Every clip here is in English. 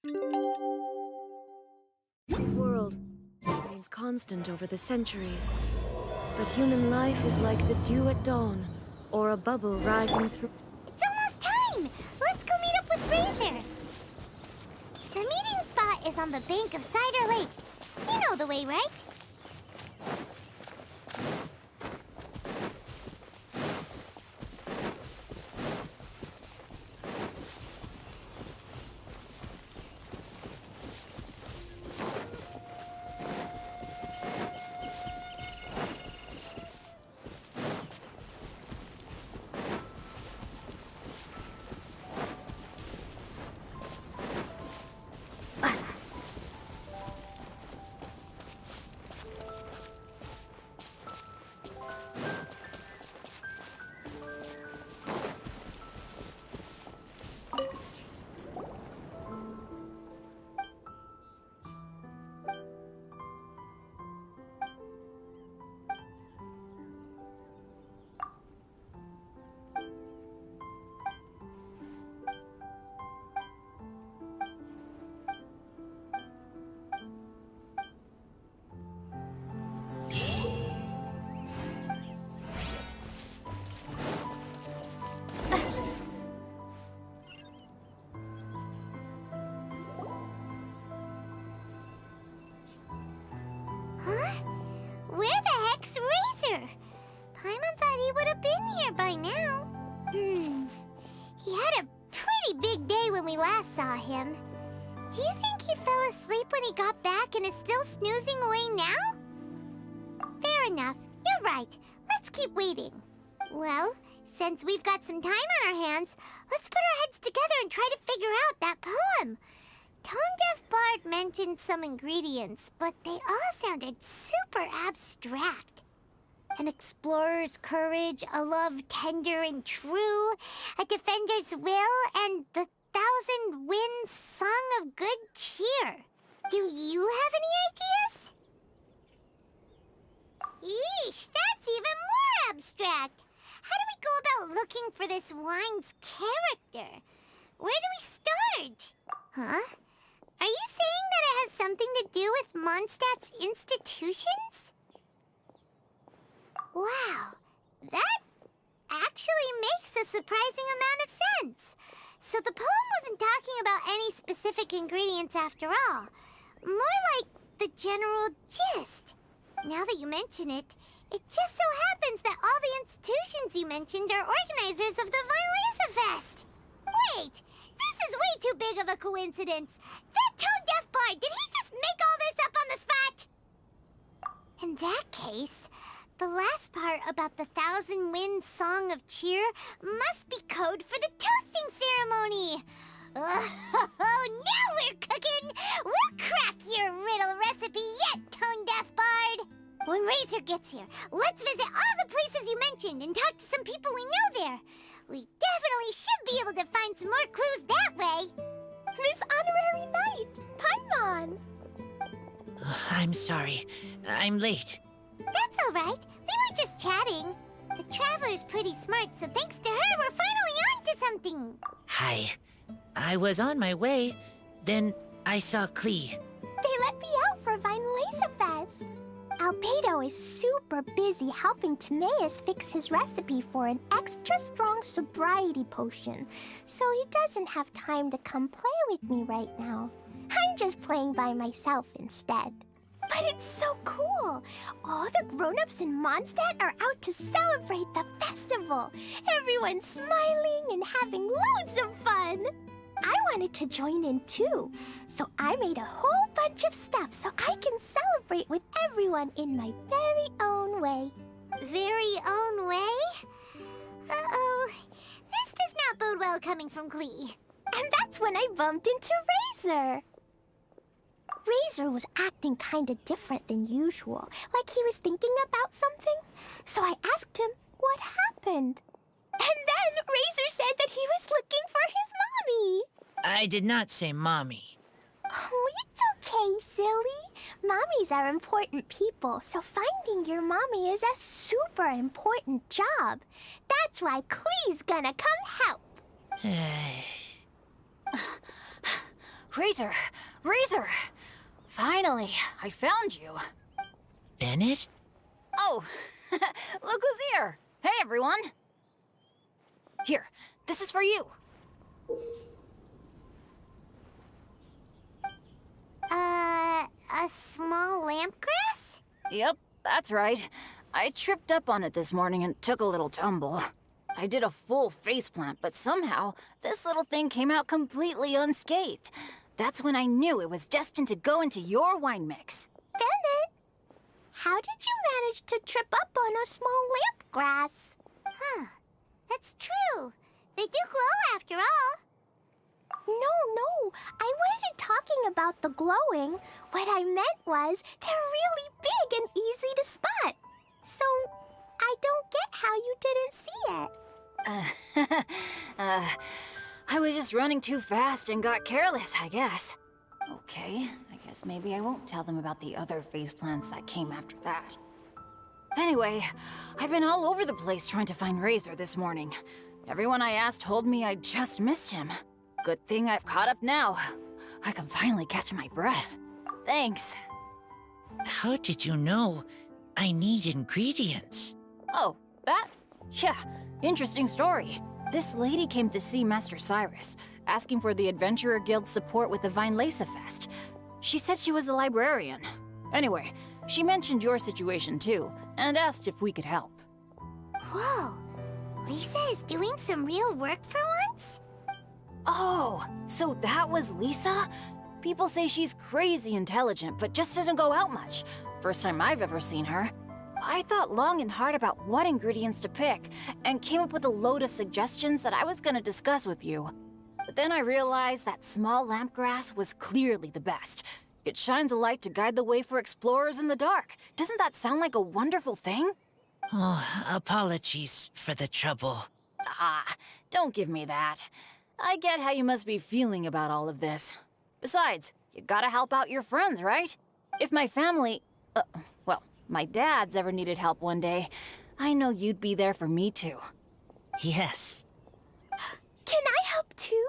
The world remains constant over the centuries, but human life is like the dew at dawn, or a bubble rising through... It's almost time! Let's go meet up with Razor! The meeting spot is on the bank of Cider Lake. You know the way, right? Where the heck's Razor? Paimon thought he would have been here by now. He had a pretty big day when we last saw him. Do you think he fell asleep when he got back and is still snoozing away now? Fair enough. You're right. Let's keep waiting. Well, since we've got some time on our hands, let's put our heads together and try to figure out that poem. Tone-Deaf Bard mentioned some ingredients, but they all sounded super abstract. An explorer's courage, a love tender and true, a defender's will, and the 1,000 winds song of good cheer. Do you have any ideas? Eesh, that's even more abstract. How do we go about looking for this wine's character? Where do we start? Huh? Are you saying that it has something to do with Mondstadt's institutions? Wow, that actually makes a surprising amount of sense. So the poem wasn't talking about any specific ingredients after all. More like the general gist. Now that you mention it, it just so happens that all the institutions you mentioned are organizers of the Vine Laser Fest. Wait, this is way too big of a coincidence. That Tone-Deaf Bard, did he just make all this up on the spot? In that case, the last part about the 1,000 winds song of cheer must be code for the toasting ceremony. Oh, now we're cooking! We'll crack your riddle recipe yet, Tone-Deaf Bard! When Razor gets here, let's visit all the places you mentioned and talk to some people we know there. We definitely should be able to find some more clues that way. Miss Honorary Knight, Paimon! I'm sorry. I'm late. That's all right. We were just chatting. The Traveler's pretty smart, so thanks to her, we're finally on to something. Hi. I was on my way. Then I saw Klee. They let me out for Vine Laser Fest. Albedo is super busy helping Timaeus fix his recipe for an extra strong sobriety potion, so he doesn't have time to come play with me right now. I'm just playing by myself instead. But it's so cool! All the grown-ups in Mondstadt are out to celebrate the festival. Everyone's smiling and having loads of fun. I wanted to join in too, so I made a whole bunch of stuff so I can celebrate with everyone in my very own way. Very own way? Uh-oh. This does not bode well coming from Klee. And that's when I bumped into Razor. Razor was acting kinda different than usual, like he was thinking about something. So I asked him what happened. And then Razor said that he was looking for his mommy. I did not say mommy. Oh, it's okay, silly. Mommies are important people, so finding your mommy is a super important job. That's why Klee's gonna come help. Razor! Razor! Finally, I found you. Bennett? Oh, look who's here! Hey, everyone! Here, this is for you. A small lampgrass? Yep, that's right. I tripped up on it this morning and took a little tumble. I did a full faceplant, but somehow this little thing came out completely unscathed. That's when I knew it was destined to go into your wine mix. Bennett, how did you manage to trip up on a small lamp grass? Huh. That's true. They do glow after all. No, I wasn't talking about the glowing. What I meant was they're really big and easy to spot. So, I don't get how you didn't see it. I was just running too fast and got careless, I guess. Okay, I guess maybe I won't tell them about the other faceplants that came after that. Anyway, I've been all over the place trying to find Razor this morning. Everyone I asked told me I just missed him. Good thing I've caught up now. I can finally catch my breath. Thanks. How did you know I need ingredients? Oh, that? Yeah, interesting story. This lady came to see Master Cyrus, asking for the Adventurer Guild's support with the Vinelesa Fest. She said she was a librarian. Anyway, she mentioned your situation too, and asked if we could help. Whoa. Lisa is doing some real work for once? Oh, so that was Lisa? People say she's crazy intelligent, but just doesn't go out much. First time I've ever seen her. I thought long and hard about what ingredients to pick, and came up with a load of suggestions that I was gonna discuss with you. But then I realized that small lampgrass was clearly the best. It shines a light to guide the way for explorers in the dark. Doesn't that sound like a wonderful thing? Oh, apologies for the trouble. Ah, don't give me that. I get how you must be feeling about all of this. Besides, you gotta help out your friends, right? If my family, well, my dad's ever needed help one day, I know you'd be there for me too. Yes. Can I help too?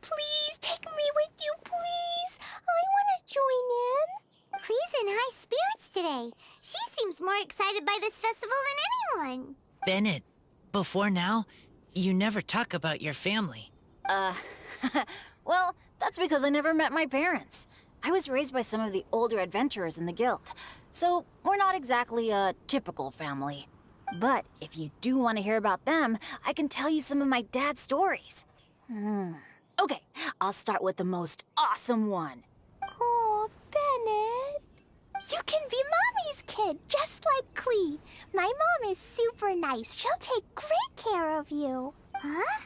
Please take me with you, please. I want to join in. Clee's in high spirits today. She seems more excited by this festival than anyone. Bennett, before now, you never talk about your family. Well, that's because I never met my parents. I was raised by some of the older adventurers in the guild, so we're not exactly a typical family. But if you do want to hear about them, I can tell you some of my dad's stories. Okay, I'll start with the most awesome one. Oh, Bennett. You can be Mommy's kid, just like Clee. My mom is super nice. She'll take great care of you. Huh?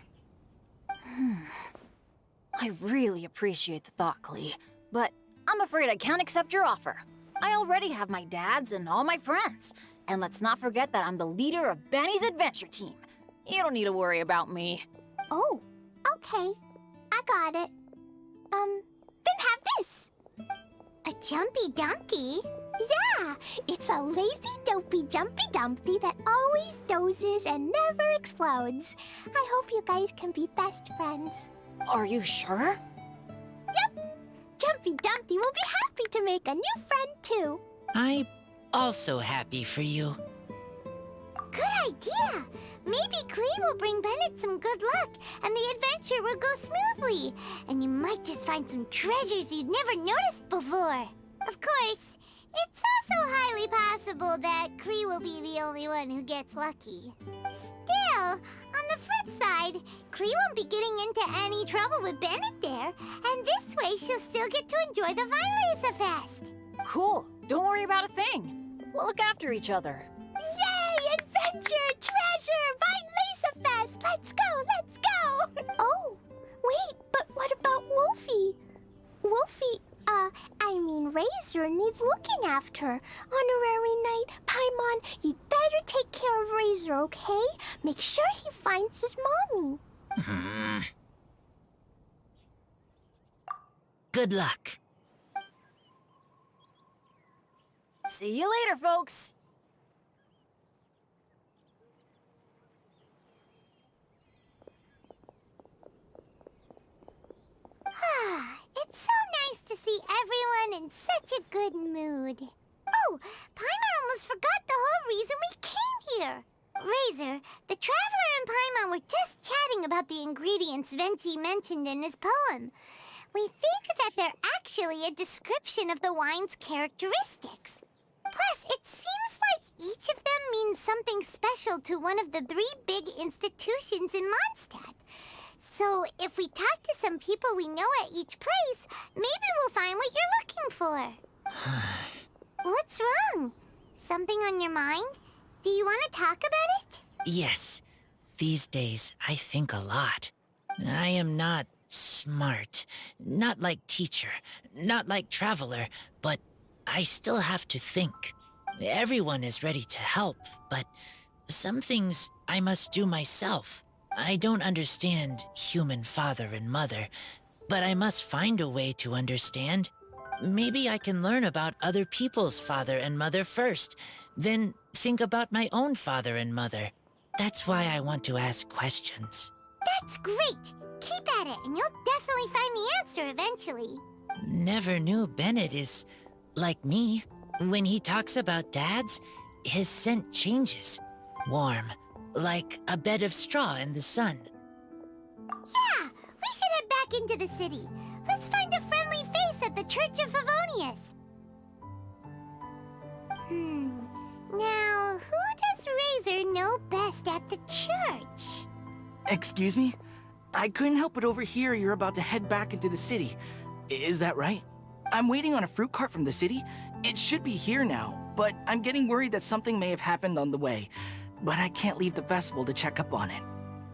I really appreciate the thought, Clee, but I'm afraid I can't accept your offer. I already have my dad's and all my friends. And let's not forget that I'm the leader of Benny's adventure team. You don't need to worry about me. Oh, okay. I got it. Then have this. A jumpy dumpty? Yeah, it's a lazy, dopey, jumpy dumpty that always dozes and never explodes. I hope you guys can be best friends. Are you sure? Yep. Jumpy Dumpty will be happy to make a new friend too. I'm also happy for you. Good idea. Maybe Clee will bring Bennett some good luck, and the adventure will go smoothly. And you might just find some treasures you'd never noticed before. Of course, it's also highly possible that Clee will be the only one who gets lucky. Still, on the flip side, Clee won't be getting into any trouble with Bennett there, and this way she'll still get to enjoy the Vinelesa Fest. Cool. Don't worry about a thing. We'll look after each other. Yay! Adventure! Treasure! Vinelesa Fest! Let's go! Let's go! Oh, wait, but what about Wolfie? Wolfie, Razor needs looking after. Honorary Knight, Paimon, you'd better take care of Razor, okay? Make sure he finds his mommy. Good luck. See you later, folks. It's so such a good mood. Oh, Paimon almost forgot the whole reason we came here. Razor, the Traveler and Paimon were just chatting about the ingredients Venti mentioned in his poem. We think that they're actually a description of the wine's characteristics. Plus, it seems like each of them means something special to one of the 3 big institutions in Mondstadt. So, if we talk to some people we know at each place, maybe we'll find what you're looking for. What's wrong? Something on your mind? Do you want to talk about it? Yes. These days, I think a lot. I am not smart. Not like teacher. Not like traveler. But I still have to think. Everyone is ready to help, but some things I must do myself. I don't understand human father and mother, but I must find a way to understand. Maybe I can learn about other people's father and mother first, then think about my own father and mother. That's why I want to ask questions. That's great! Keep at it, and you'll definitely find the answer eventually. Never knew Bennett is like me. When he talks about dads, his scent changes. Warm, like a bed of straw in the sun. Yeah, we should head back into the city. Let's find a friendly face at the Church of Favonius. Now, who does Razor know best at the church? Excuse me? I couldn't help but overhear you're about to head back into the city. Is that right? I'm waiting on a fruit cart from the city. It should be here now, but I'm getting worried that something may have happened on the way. But I can't leave the festival to check up on it.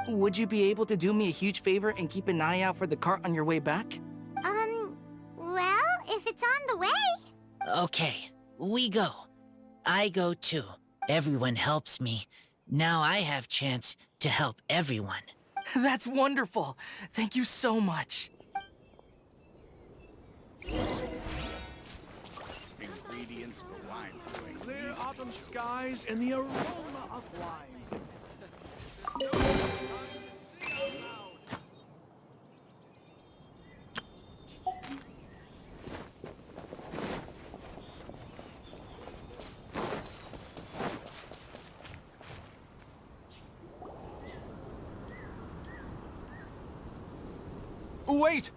Would you be able to do me a huge favor and keep an eye out for the cart on your way back? Well, if it's on the way. Okay, we go. I go too. Everyone helps me. Now I have chance to help everyone. That's wonderful. Thank you so much. Ingredients for wine brewing. Clear autumn skies and the aroma of wine. Wait!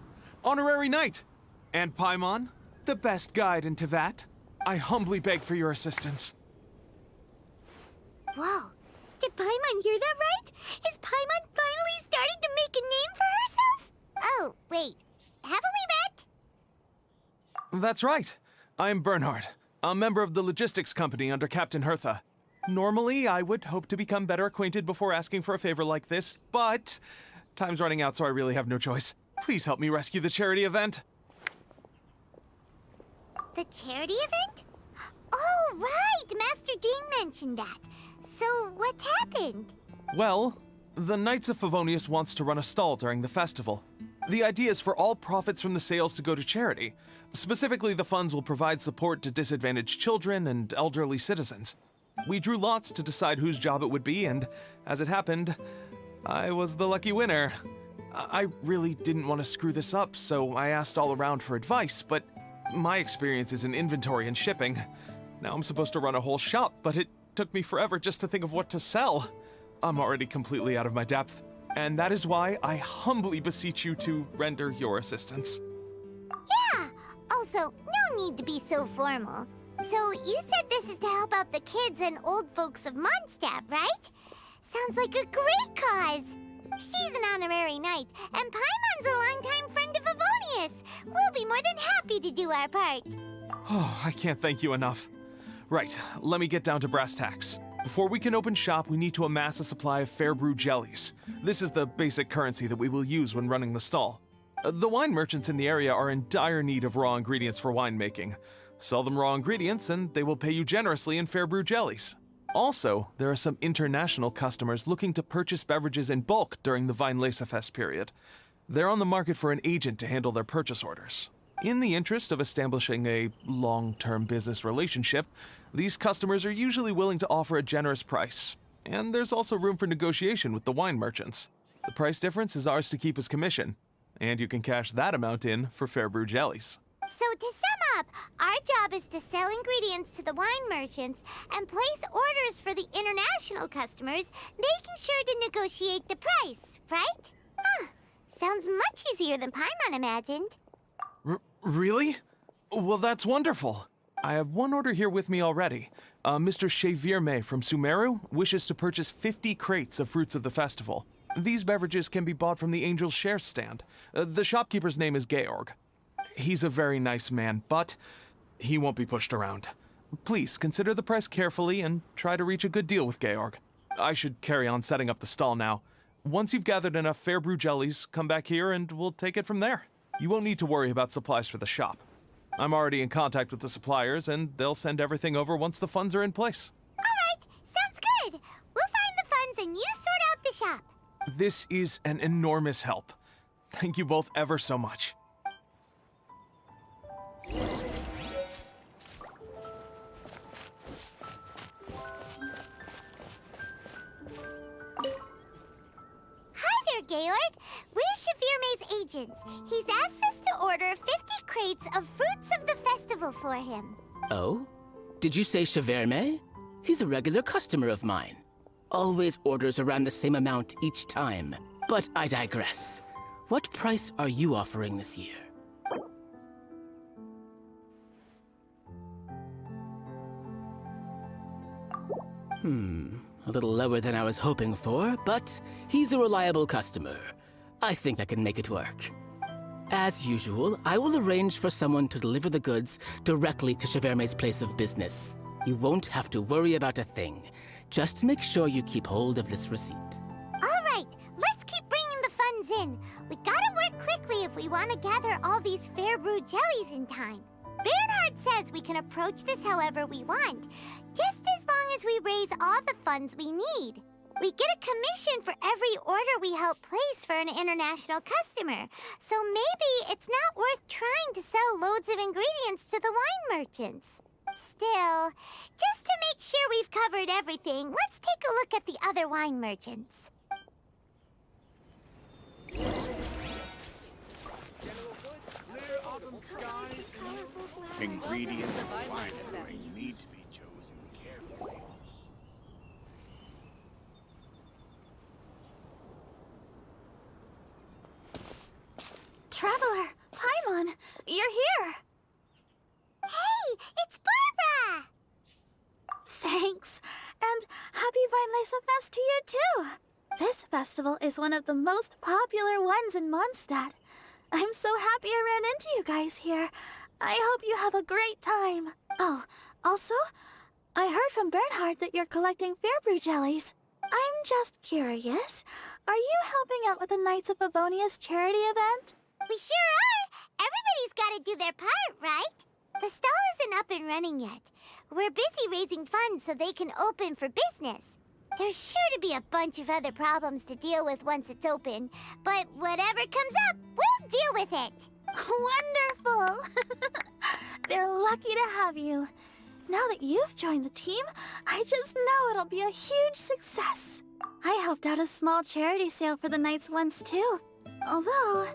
Honorary Knight! And Paimon, the best guide in Tevat, I humbly beg for your assistance. Whoa, did Paimon hear that right? Is Paimon finally starting to make a name for herself? Oh, wait, haven't we met? That's right. I'm Bernhard, a member of the logistics company under Captain Hertha. Normally, I would hope to become better acquainted before asking for a favor like this, but time's running out, so I really have no choice. Please help me rescue the charity event. The charity event? Oh, right! Master Jean mentioned that. So, what's happened? Well, the Knights of Favonius wants to run a stall during the festival. The idea is for all profits from the sales to go to charity. Specifically, the funds will provide support to disadvantaged children and elderly citizens. We drew lots to decide whose job it would be, and as it happened, I was the lucky winner. I really didn't want to screw this up, so I asked all around for advice, but my experience is in inventory and shipping. Now I'm supposed to run a whole shop, but it took me forever just to think of what to sell. I'm already completely out of my depth, and that is why I humbly beseech you to render your assistance. Yeah! Also, no need to be so formal. So, you said this is to help out the kids and old folks of Mondstadt, right? Sounds like a great cause! She's an honorary knight, and Paimon's a longtime friend of Favonius. We'll be more than happy to do our part. Oh, I can't thank you enough. Right, let me get down to brass tacks. Before we can open shop, we need to amass a supply of fair brew jellies. This is the basic currency that we will use when running the stall. The wine merchants in the area are in dire need of raw ingredients for winemaking. Sell them raw ingredients, and they will pay you generously in fair brew jellies. Also, there are some international customers looking to purchase beverages in bulk during the Weinlesefest period. They're on the market for an agent to handle their purchase orders. In the interest of establishing a long-term business relationship, these customers are usually willing to offer a generous price. And there's also room for negotiation with the wine merchants. The price difference is ours to keep as commission, and you can cash that amount in for fair brew jellies. So to sum up, Our job is to sell ingredients to the wine merchants and place orders for the international customers, making sure to negotiate the price, right? Huh. Sounds much easier than Paimon imagined. Really? Well, that's wonderful. I have one order here with me already. Mr. Xavier May from Sumeru wishes to purchase 50 crates of fruits of the festival. These beverages can be bought from the Angel's Share stand. The shopkeeper's name is Georg. He's a very nice man, but he won't be pushed around. Please consider the price carefully and try to reach a good deal with Georg. I should carry on setting up the stall now. Once you've gathered enough fair brew jellies, come back here and we'll take it from there. You won't need to worry about supplies for the shop. I'm already in contact with the suppliers, and they'll send everything over once the funds are in place. All right, sounds good. We'll find the funds and you sort out the shop. This is an enormous help. Thank you both ever so much. Hi there, Georg. We're Xavier May's agents. He's asked us to order 50 crates of fruits of the festival for him. Oh? Did you say Cheverme? He's a regular customer of mine. Always orders around the same amount each time. But I digress. What price are you offering this year? A little lower than I was hoping for, but he's a reliable customer. I think I can make it work. As usual, I will arrange for someone to deliver the goods directly to Cheverme's place of business. You won't have to worry about a thing. Just make sure you keep hold of this receipt. All right, let's keep bringing the funds in. We gotta work quickly if we want to gather all these fair brew jellies in time. Bernhard says we can approach this however we want, just as long as we raise all the funds we need. We get a commission for every order we help place for an international customer, so maybe it's not worth trying to sell loads of ingredients to the wine merchants. Still, just to make sure we've covered everything, let's take a look at the other wine merchants. Ingredients for wine brewing need to be chosen carefully. Traveler, Paimon, you're here. Hey, it's Barbara! Thanks, and happy Weinlese Fest to you too. This festival is one of the most popular ones in Mondstadt. I'm so happy I ran into you guys here. I hope you have a great time. Oh, also, I heard from Bernhard that you're collecting fair brew jellies. I'm just curious, are you helping out with the Knights of Favonia's charity event? We sure are! Everybody's gotta do their part, right? The stall isn't up and running yet. We're busy raising funds so they can open for business. There's sure to be a bunch of other problems to deal with once it's open, but whatever comes up, we'll deal with it. Wonderful! They're lucky to have you. Now that you've joined the team, I just know it'll be a huge success. I helped out a small charity sale for the Knights once too. Although,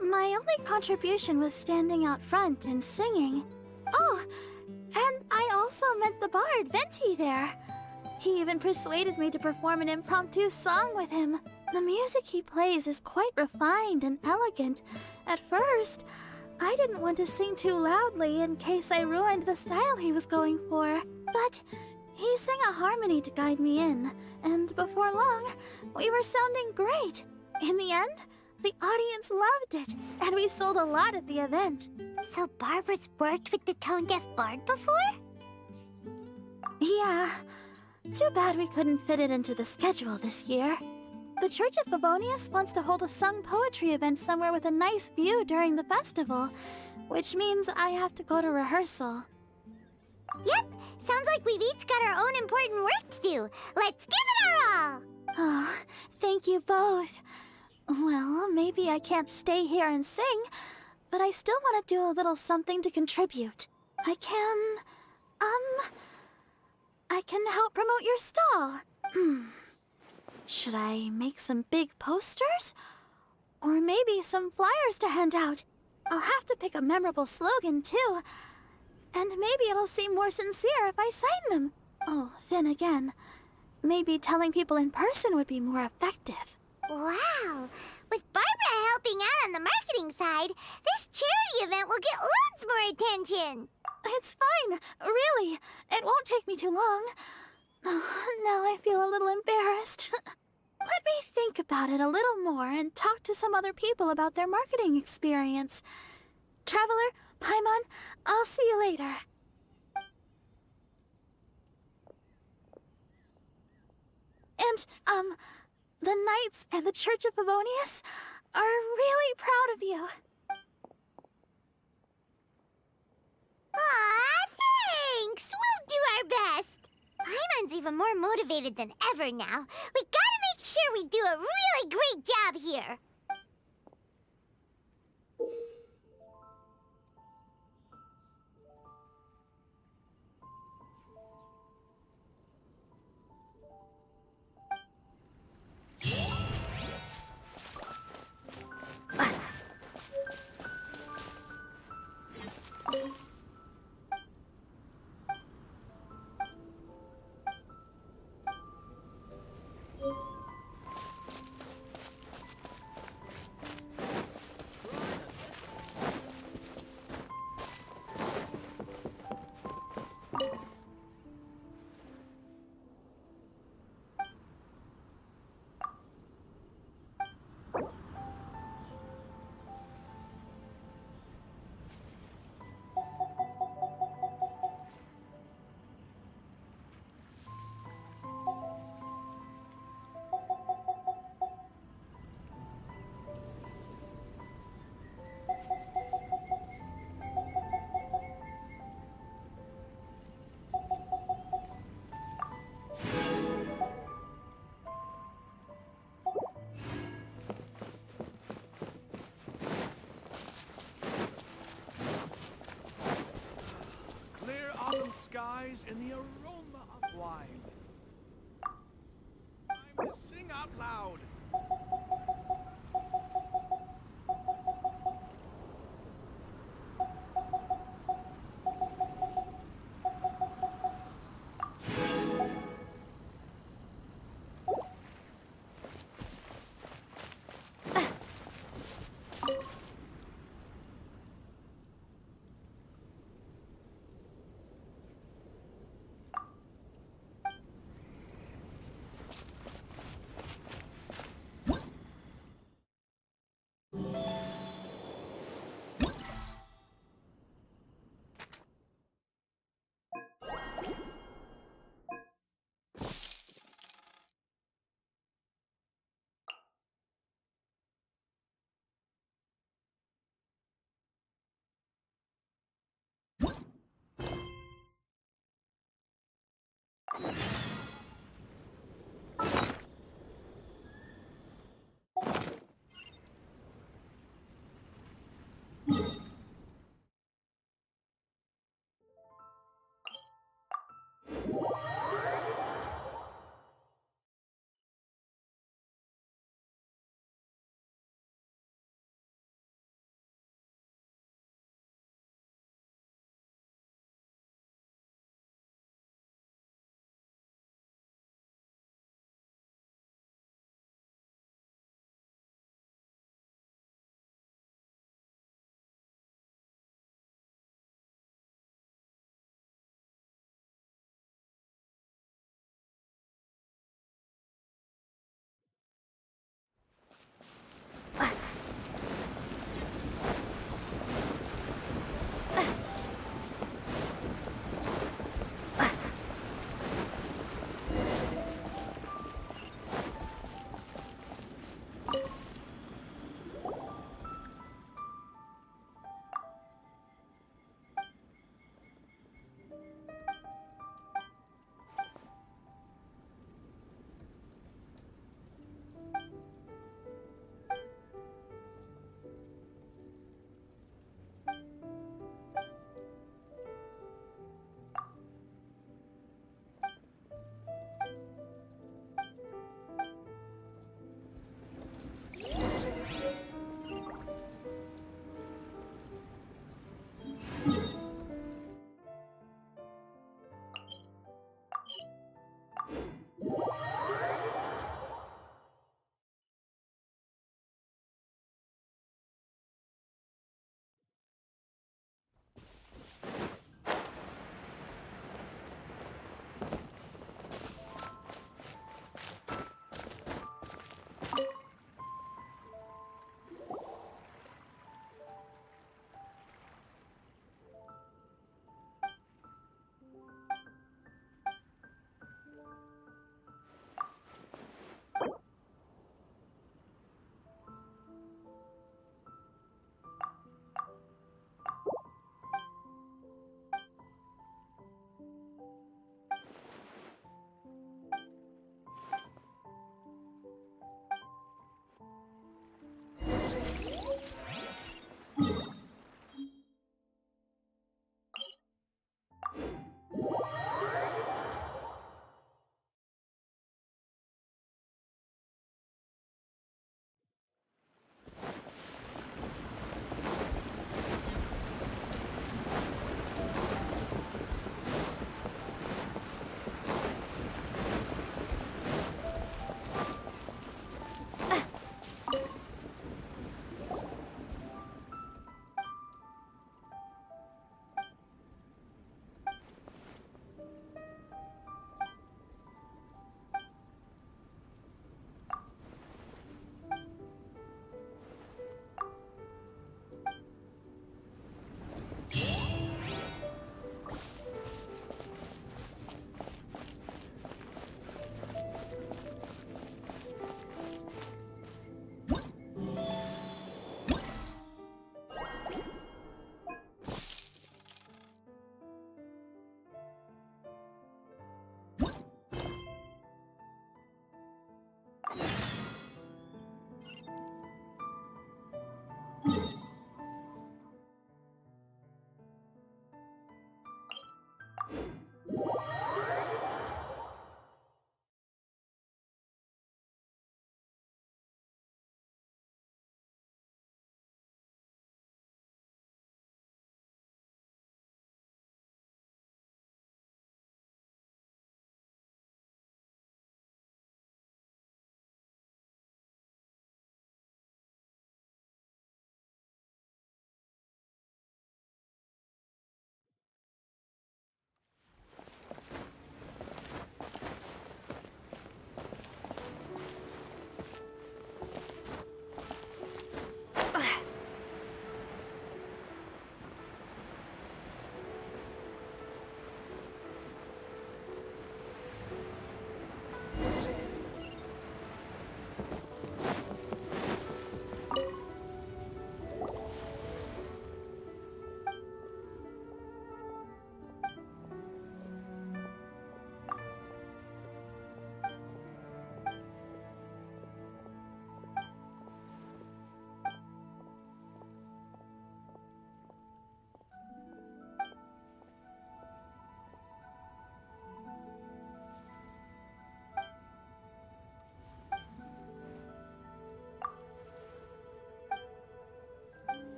my only contribution was standing out front and singing. Oh, and I also met the bard, Venti, there. He even persuaded me to perform an impromptu song with him. The music he plays is quite refined and elegant. At first, I didn't want to sing too loudly in case I ruined the style he was going for. But he sang a harmony to guide me in, and before long, we were sounding great. In the end, the audience loved it, and we sold a lot at the event. So Barbara's worked with the tone-deaf bard before? Yeah. Too bad we couldn't fit it into the schedule this year. The Church of Favonius wants to hold a sung poetry event somewhere with a nice view during the festival, which means I have to go to rehearsal. Yep, sounds like we've each got our own important work to do. Let's give it our all! Oh, thank you both. Well, maybe I can't stay here and sing, but I still want to do a little something to contribute. I can help promote your stall. Should I make some big posters? Or maybe some flyers to hand out? I'll have to pick a memorable slogan, too. And maybe it'll seem more sincere if I sign them. Oh, then again, maybe telling people in person would be more effective. Wow! With Barbara helping out on the marketing side, this charity event will get loads more attention! It's fine, really. It won't take me too long. Oh, now I feel a little embarrassed. Let me think about it a little more and talk to some other people about their marketing experience. Traveler, Paimon, I'll see you later. And, the Knights and the Church of Favonius are really proud of you. Aw, thanks! We'll do our best! Paimon's even more motivated than ever now. We gotta make sure we do a really great job here! Clear autumn skies and the aroma of wine. Time to sing out loud.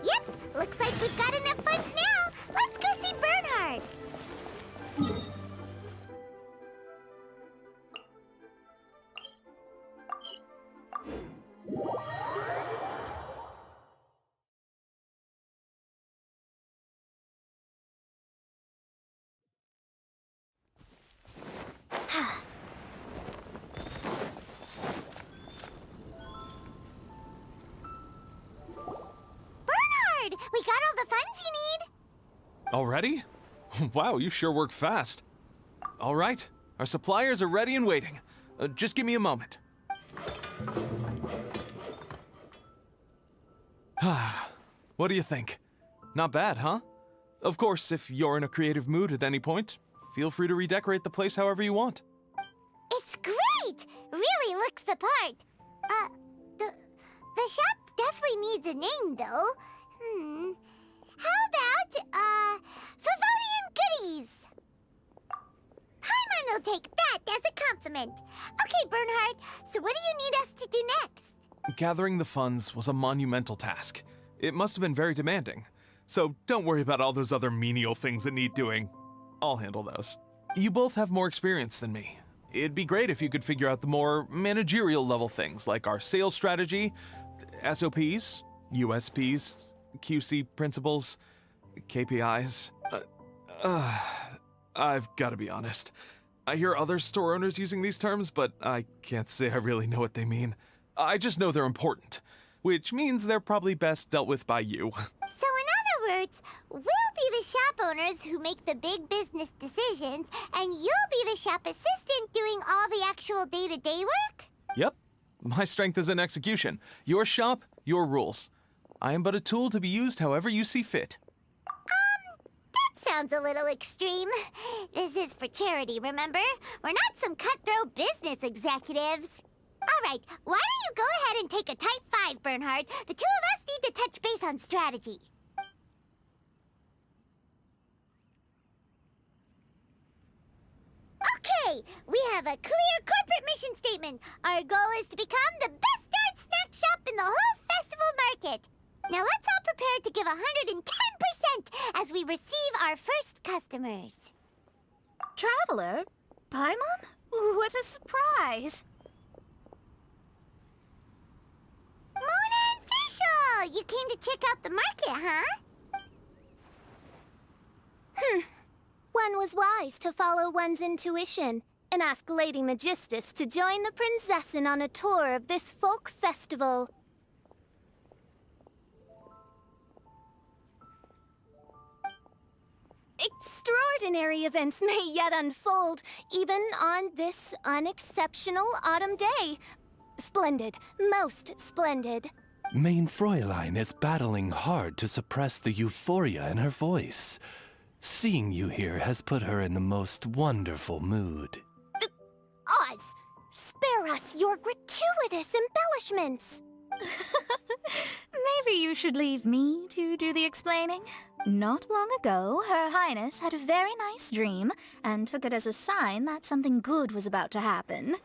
Yep, looks like we've got enough funds now. Let's go see Bernhard. Bernhard, we got all the funds you need. Already? Wow, you sure work fast. All right, our suppliers are ready and waiting. Just give me a moment. What do you think? Not bad, huh? Of course, if you're in a creative mood at any point, feel free to redecorate the place however you want. It's great! Really looks the part. The shop definitely needs a name, though. How about, Favonian Goodies? Paimon will take that as a compliment. Okay, Bernhard, so what do you need us to do next? Gathering the funds was a monumental task. It must have been very demanding. So don't worry about all those other menial things that need doing. I'll handle those. You both have more experience than me. It'd be great if you could figure out the more managerial level things like our sales strategy, SOPs, USPs, QC principles, KPIs. I've got to be honest. I hear other store owners using these terms, but I can't say I really know what they mean. I just know they're important, which means they're probably best dealt with by you. So in other words, we'll be the shop owners who make the big business decisions, and you'll be the shop assistant doing all the actual day-to-day work? Yep. My strength is in execution. Your shop, your rules. I am but a tool to be used however you see fit. That sounds a little extreme. This is for charity, remember? We're not some cutthroat business executives. All right, why don't you go ahead and take a type 5, Bernhard? The two of us need to touch base on strategy. Okay, we have a clear corporate mission statement. Our goal is to become the best darn snack shop in the whole festival market. Now let's all prepare to give 110% as we receive our first customers. Traveler? Paimon? What a surprise! Mona and Fischl! You came to check out the market, huh? One was wise to follow one's intuition and ask Lady Magistus to join the Prinzessin on a tour of this folk festival. Extraordinary events may yet unfold, even on this unexceptional autumn day. Splendid, most splendid. Mein Fräulein is battling hard to suppress the euphoria in her voice. Seeing you here has put her in the most wonderful mood. Oz, spare us your gratuitous embellishments. Maybe you should leave me to do the explaining. Not long ago, Her Highness had a very nice dream and took it as a sign that something good was about to happen.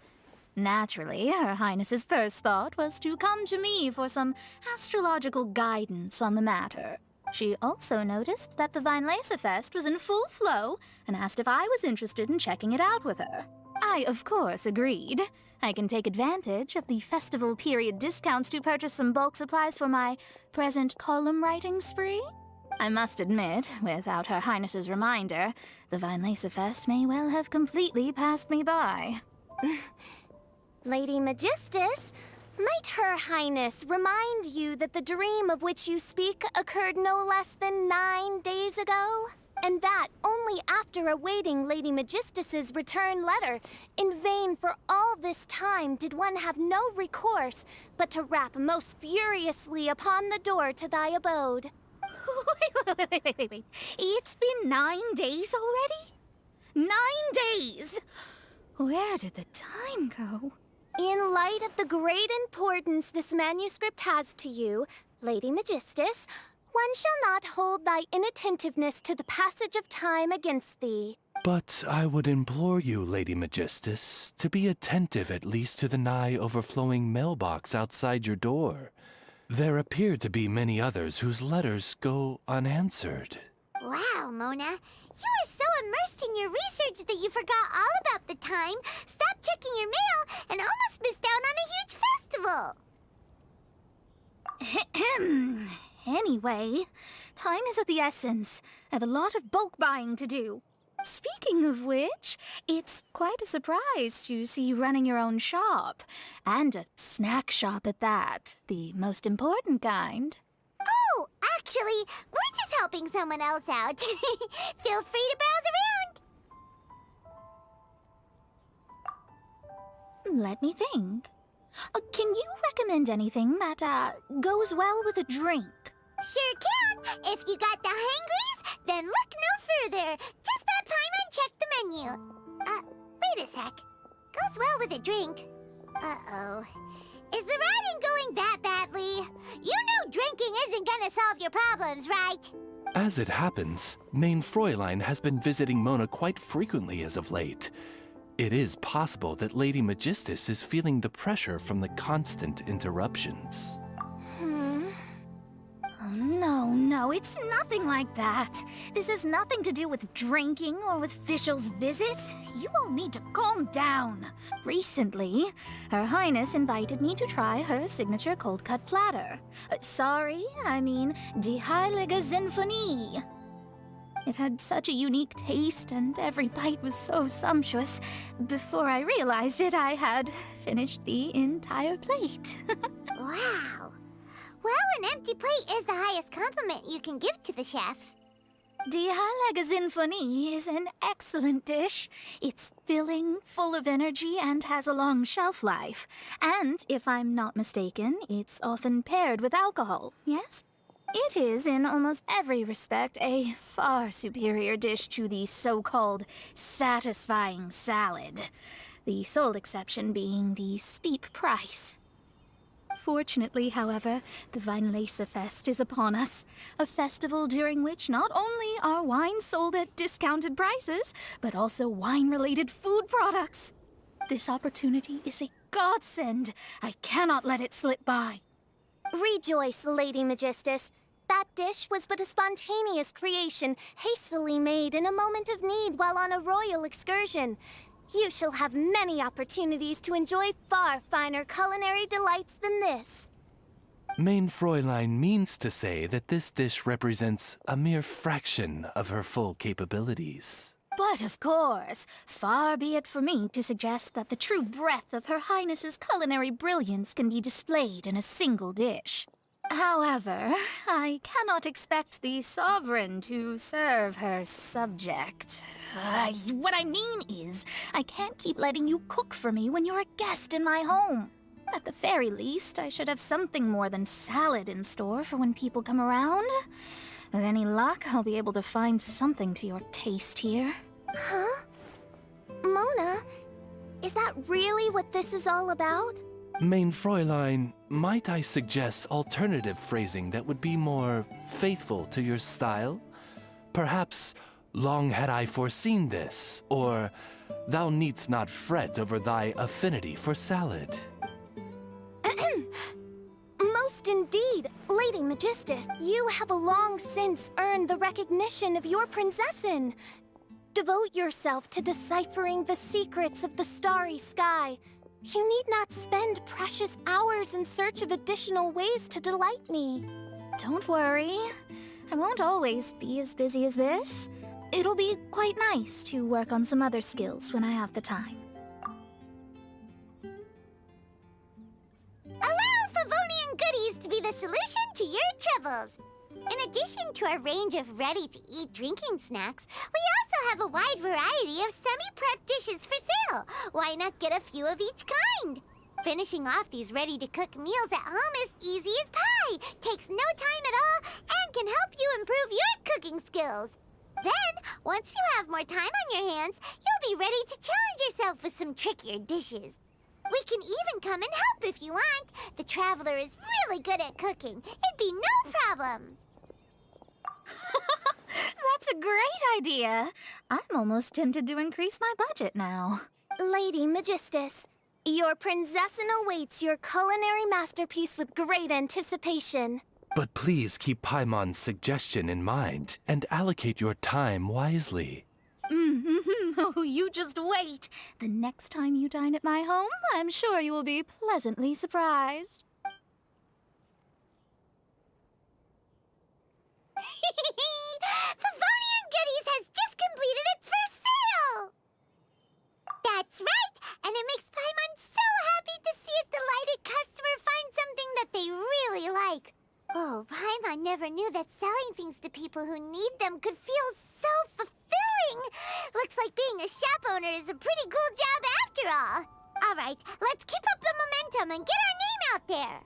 Naturally, Her Highness's first thought was to come to me for some astrological guidance on the matter. She also noticed that the Weinlesefest was in full flow and asked if I was interested in checking it out with her. I, of course, agreed. I can take advantage of the festival period discounts to purchase some bulk supplies for my present column writing spree. I must admit, without Her Highness's reminder, the Weinlesefest may well have completely passed me by. Lady Magistus, might Her Highness remind you that the dream of which you speak occurred no less than 9 days ago? And that only after awaiting Lady Magistus's return letter. In vain for all this time did one have no recourse but to rap most furiously upon the door to thy abode. Wait. It's been 9 days already? 9 days! Where did the time go? In light of the great importance this manuscript has to you, Lady Magistus, one shall not hold thy inattentiveness to the passage of time against thee. But I would implore you, Lady Magistus, to be attentive at least to the nigh overflowing mailbox outside your door. There appear to be many others whose letters go unanswered. Wow, Mona. You were so immersed in your research that you forgot all about the time, stopped checking your mail, and almost missed out on a huge festival. Anyway, time is of the essence. I have a lot of bulk buying to do. Speaking of which, it's quite a surprise to see you running your own shop. And a snack shop at that. The most important kind. Oh, actually, we're just helping someone else out. Feel free to browse around. Let me think. Can you recommend anything that, goes well with a drink? Sure can. If you got the hangries, then look no further. Just that time and check the menu. Wait a sec. Goes well with a drink. Uh-oh. Is the writing going that badly? You know drinking isn't gonna solve your problems, right? As it happens, Main Fräulein has been visiting Mona quite frequently as of late. It is possible that Lady Magistus is feeling the pressure from the constant interruptions. Oh, no, it's nothing like that. This has nothing to do with drinking or with Fischl's visits. You all need to calm down. Recently, Her Highness invited me to try her signature cold-cut platter. I mean Die Heilige Sinfonie. It had such a unique taste, and every bite was so sumptuous. Before I realized it, I had finished the entire plate. Wow. Well, an empty plate is the highest compliment you can give to the chef. Die Heilige Sinfonie is an excellent dish. It's filling, full of energy, and has a long shelf life. And, if I'm not mistaken, it's often paired with alcohol, yes? It is, in almost every respect, a far superior dish to the so-called satisfying salad. The sole exception being the steep price. Fortunately, however, the Weinlesefest is upon us. A festival during which not only are wines sold at discounted prices, but also wine-related food products. This opportunity is a godsend. I cannot let it slip by. Rejoice, Lady Magistus. That dish was but a spontaneous creation, hastily made in a moment of need while on a royal excursion. You shall have many opportunities to enjoy far finer culinary delights than this. Main Fräulein means to say that this dish represents a mere fraction of her full capabilities. But of course, far be it for me to suggest that the true breadth of Her Highness's culinary brilliance can be displayed in a single dish. However, I cannot expect the sovereign to serve her subject. What I mean is, I can't keep letting you cook for me when you're a guest in my home. At the very least, I should have something more than salad in store for when people come around. With any luck, I'll be able to find something to your taste here. Huh? Mona, is that really what this is all about? Main Fräulein, might I suggest alternative phrasing that would be more faithful to your style? Perhaps, long had I foreseen this, or thou needst not fret over thy affinity for salad. Most indeed, Lady Magistus. You have long since earned the recognition of your prinzessin. Devote yourself to deciphering the secrets of the starry sky. You need not spend precious hours in search of additional ways to delight me. Don't worry. I won't always be as busy as this. It'll be quite nice to work on some other skills when I have the time. Allow Favonian goodies to be the solution to your troubles. In addition to our range of ready-to-eat drinking snacks, we also have a wide variety of semi-prep dishes for sale. Why not get a few of each kind? Finishing off these ready-to-cook meals at home is easy as pie, takes no time at all, and can help you improve your cooking skills. Then, once you have more time on your hands, you'll be ready to challenge yourself with some trickier dishes. We can even come and help if you want. The Traveler is really good at cooking. It'd be no problem. That's a great idea. I'm almost tempted to increase my budget now. Lady Magistus, Your prinzessin awaits your culinary masterpiece with great anticipation. But please keep Paimon's suggestion in mind and allocate your time wisely. Oh, you just wait. The next time you dine at my home, I'm sure you will be pleasantly surprised. Favonian Goodies has just completed its first sale! That's right, and it makes Paimon so happy to see a delighted customer find something that they really like. Oh, Paimon never knew that selling things to people who need them could feel so fulfilling. Looks like being a shop owner is a pretty cool job after all. All right, let's keep up the momentum and get our name out there.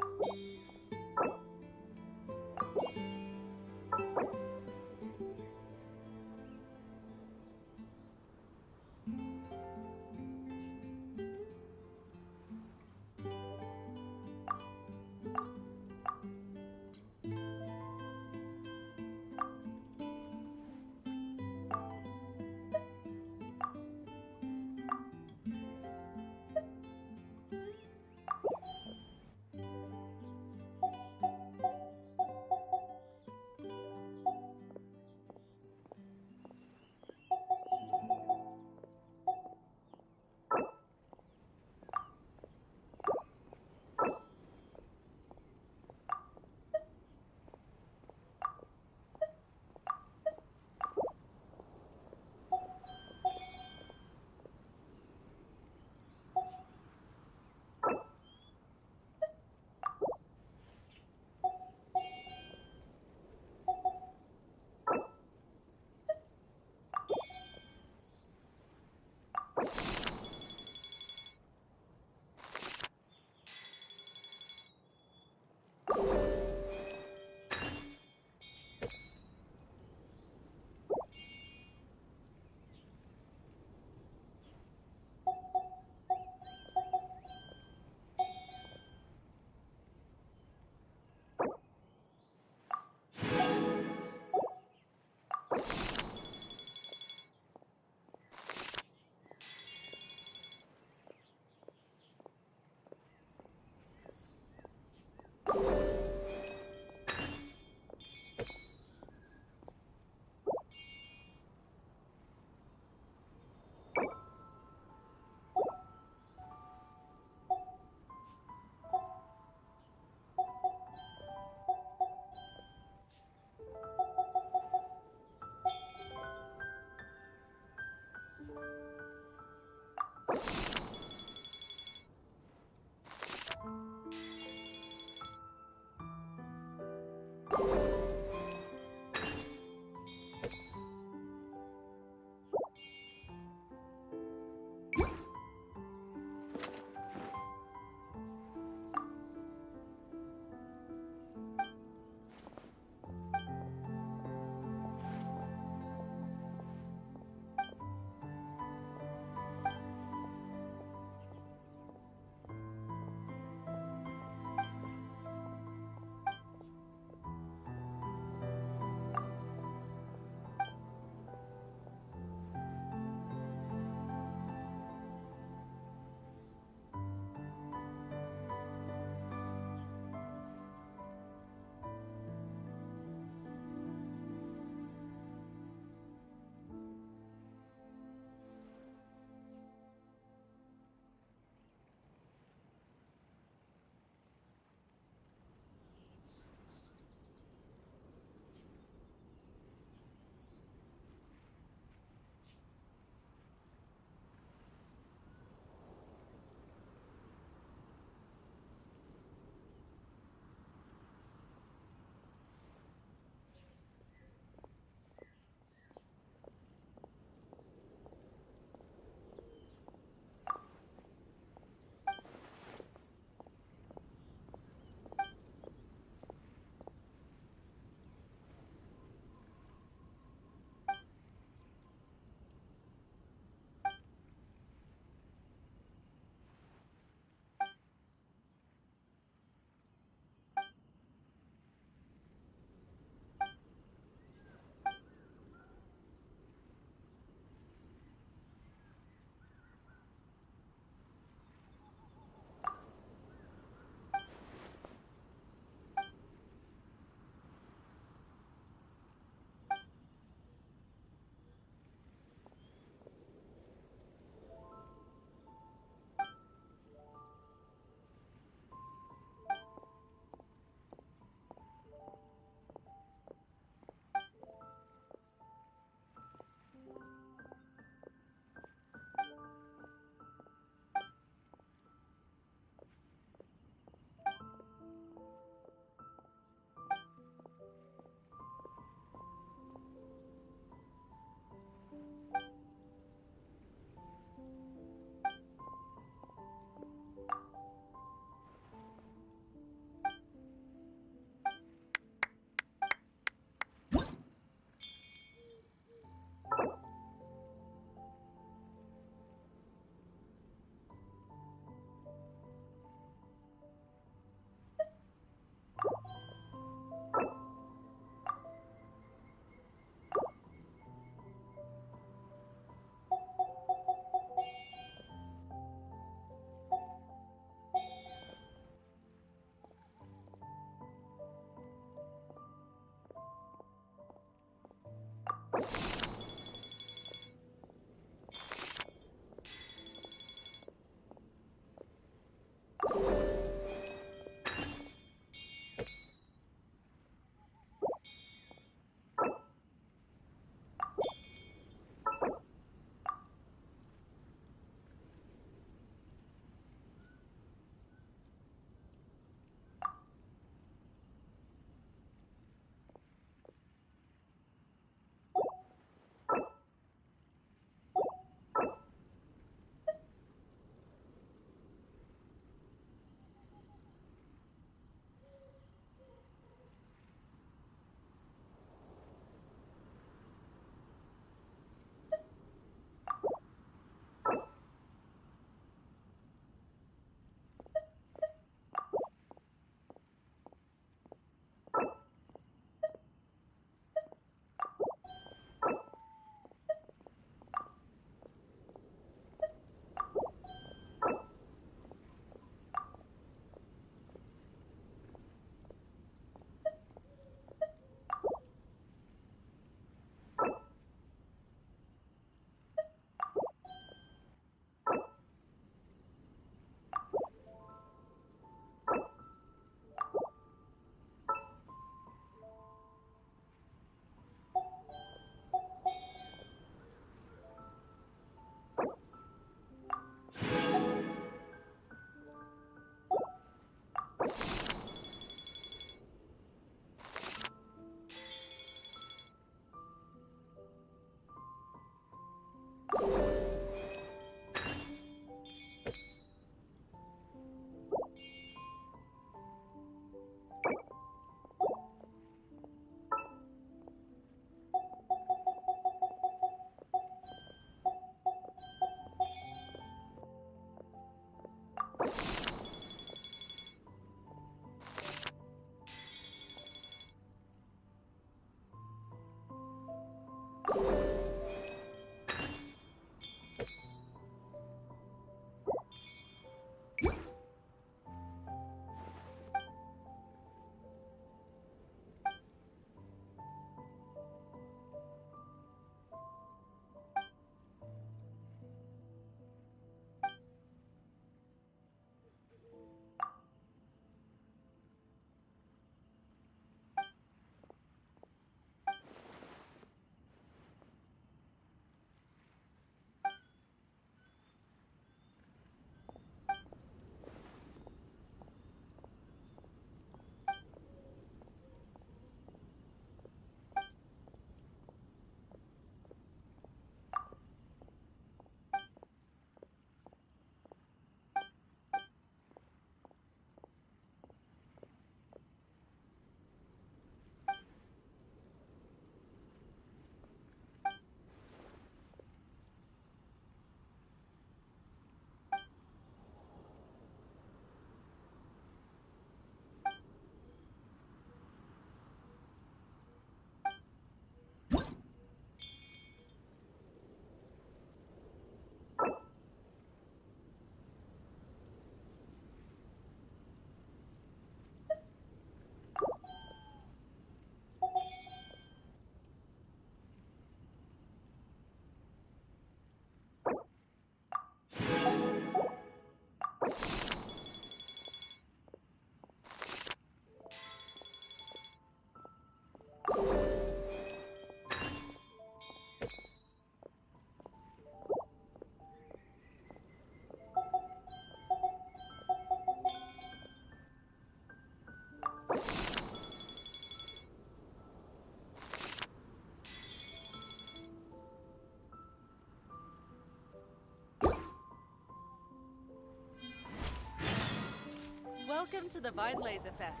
Welcome to the Vine Laser Fest.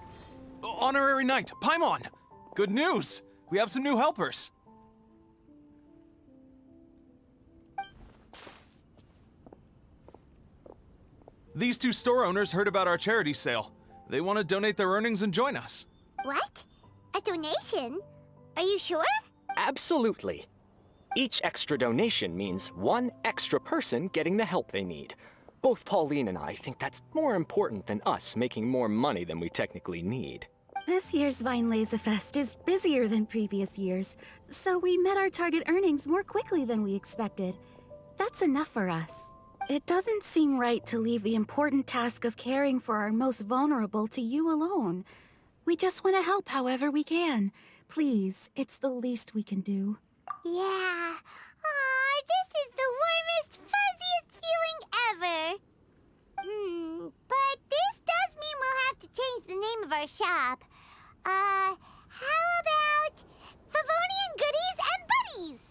Honorary Knight, Paimon! Good news! We have some new helpers. These two store owners heard about our charity sale. They want to donate their earnings and join us. What? A donation? Are you sure? Absolutely. Each extra donation means one extra person getting the help they need. Both Pauline and I think that's more important than us making more money than we technically need. This year's Vine Laser Fest is busier than previous years, so we met our target earnings more quickly than we expected. That's enough for us. It doesn't seem right to leave the important task of caring for our most vulnerable to you alone. We just want to help however we can. Please, it's the least we can do. Yeah. Aw, this is the warmest, fuzziest feeling ever. But this does mean we'll have to change the name of our shop. How about Favonian Goodies and Buddies?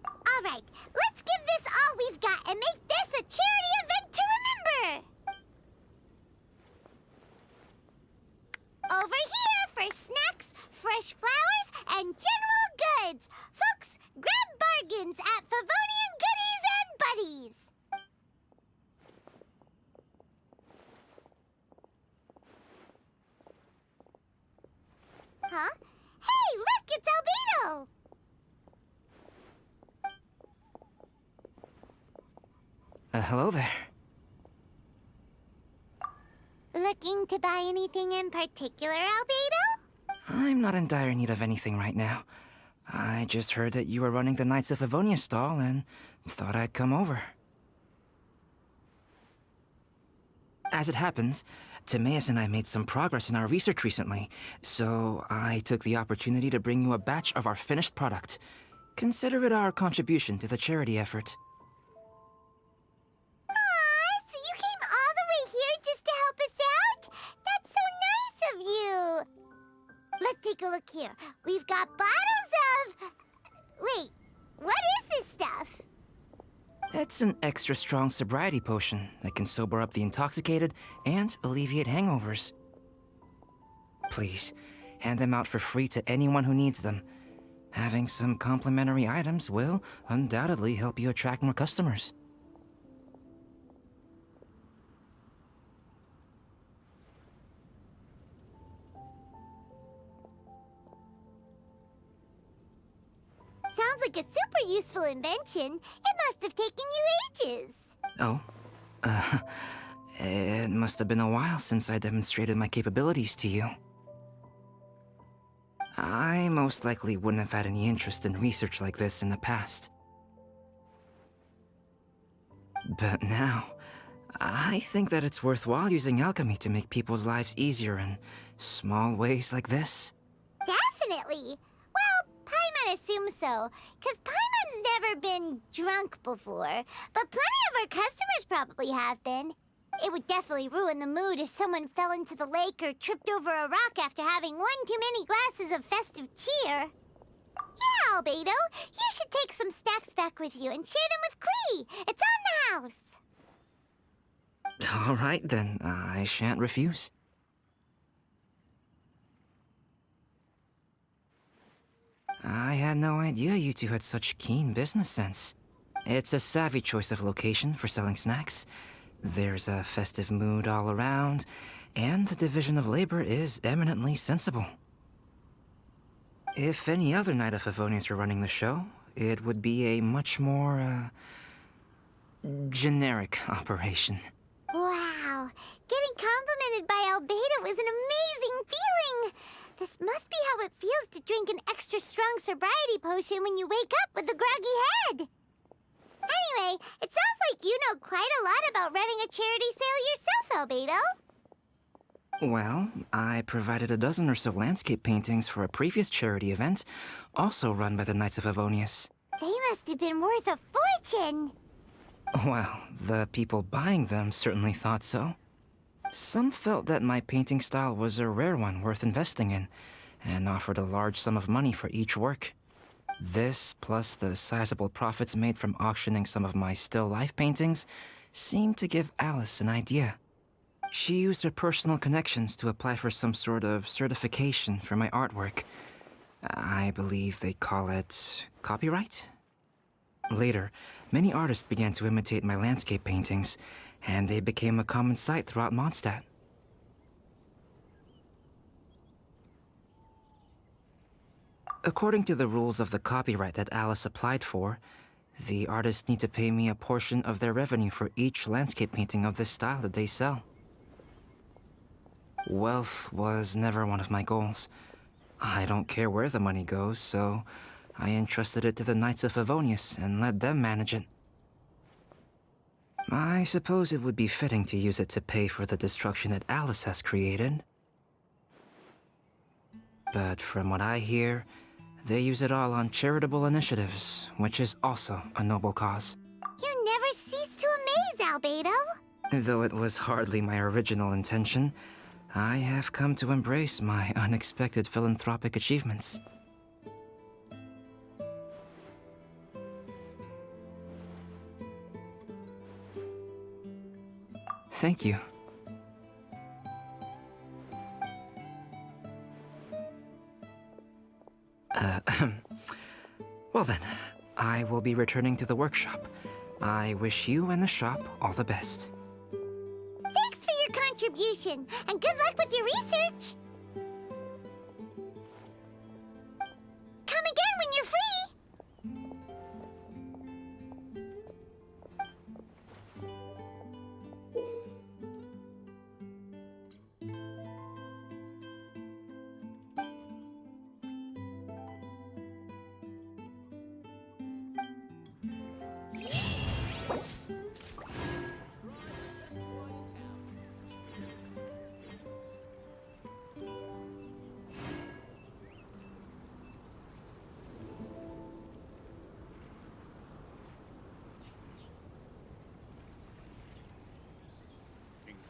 All right, let's give this all we've got and make this a charity event to remember. Over here for snacks, fresh flowers, and general goods. Folks, grab bargains at Favonian Goodies and Buddies. Huh? Hey, look, it's Albedo! Hello there. Looking to buy anything in particular, Albedo? I'm not in dire need of anything right now. I just heard that you were running the Knights of Avonia stall and thought I'd come over. As it happens, Timaeus and I made some progress in our research recently, so I took the opportunity to bring you a batch of our finished product. Consider it our contribution to the charity effort. Aw, so you came all the way here just to help us out? That's so nice of you! Let's take a look here. We've got bottles of... Wait, what is this stuff? It's an extra strong sobriety potion that can sober up the intoxicated and alleviate hangovers. Please, hand them out for free to anyone who needs them. Having some complimentary items will undoubtedly help you attract more customers. Sounds like a super useful invention. It must have taken you ages. Oh, it must have been a while since I demonstrated my capabilities to you. I most likely wouldn't have had any interest in research like this in the past. But now, I think that it's worthwhile using alchemy to make people's lives easier in small ways like this. Definitely. Well, Paimon assumes so, because Paimon's never been drunk before, but plenty of our customers probably have been. It would definitely ruin the mood if someone fell into the lake or tripped over a rock after having one too many glasses of festive cheer. Yeah, Albedo, you should take some snacks back with you and share them with Klee. It's on the house. All right, then. I shan't refuse. I had no idea you two had such keen business sense. It's a savvy choice of location for selling snacks. There's a festive mood all around, and the division of labor is eminently sensible. If any other Knight of Favonians were running the show, it would be a much more, generic operation. Wow, getting complimented by Albedo is an amazing feeling. This must be how it feels to drink an extra strong sobriety potion when you wake up with a groggy head. Anyway, it sounds like you know quite a lot about running a charity sale yourself, Albedo. Well, I provided a dozen or so landscape paintings for a previous charity event, also run by the Knights of Avonius. They must have been worth a fortune. Well, the people buying them certainly thought so. Some felt that my painting style was a rare one worth investing in, and offered a large sum of money for each work. This, plus the sizable profits made from auctioning some of my still life paintings, seemed to give Alice an idea. She used her personal connections to apply for some sort of certification for my artwork. I believe they call it copyright? Later, many artists began to imitate my landscape paintings, and they became a common sight throughout Mondstadt. According to the rules of the copyright that Alice applied for, the artists need to pay me a portion of their revenue for each landscape painting of this style that they sell. Wealth was never one of my goals. I don't care where the money goes, so I entrusted it to the Knights of Favonius and let them manage it. I suppose it would be fitting to use it to pay for the destruction that Alice has created. But from what I hear, they use it all on charitable initiatives, which is also a noble cause. You never cease to amaze, Albedo. Though it was hardly my original intention, I have come to embrace my unexpected philanthropic achievements. Thank you. Well then, I will be returning to the workshop. I wish you and the shop all the best. Thanks for your contribution, and good luck with your research. Come again when you're free.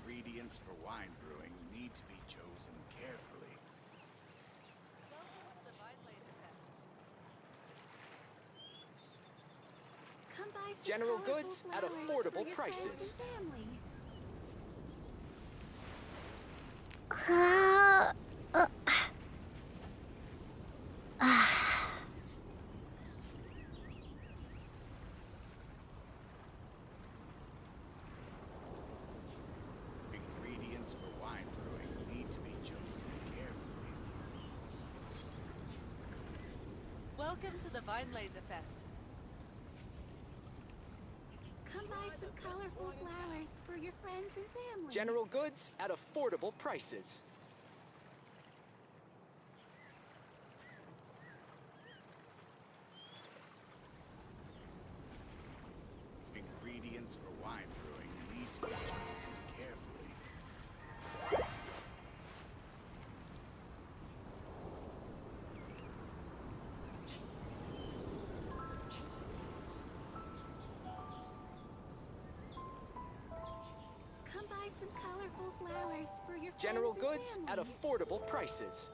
Ingredients for wine brewing need to be chosen carefully. Come buy some General colorful goods at flowers affordable for your prices. friends and family. Ingredients for wine brewing need to be chosen carefully. Welcome to the Vine Laser Fest. Come buy some colorful flowers for your friends and family. General goods at affordable prices. Ingredients for wine brewing need to be chosen carefully. Come buy some colorful flowers for your General friends and goods family. at affordable prices.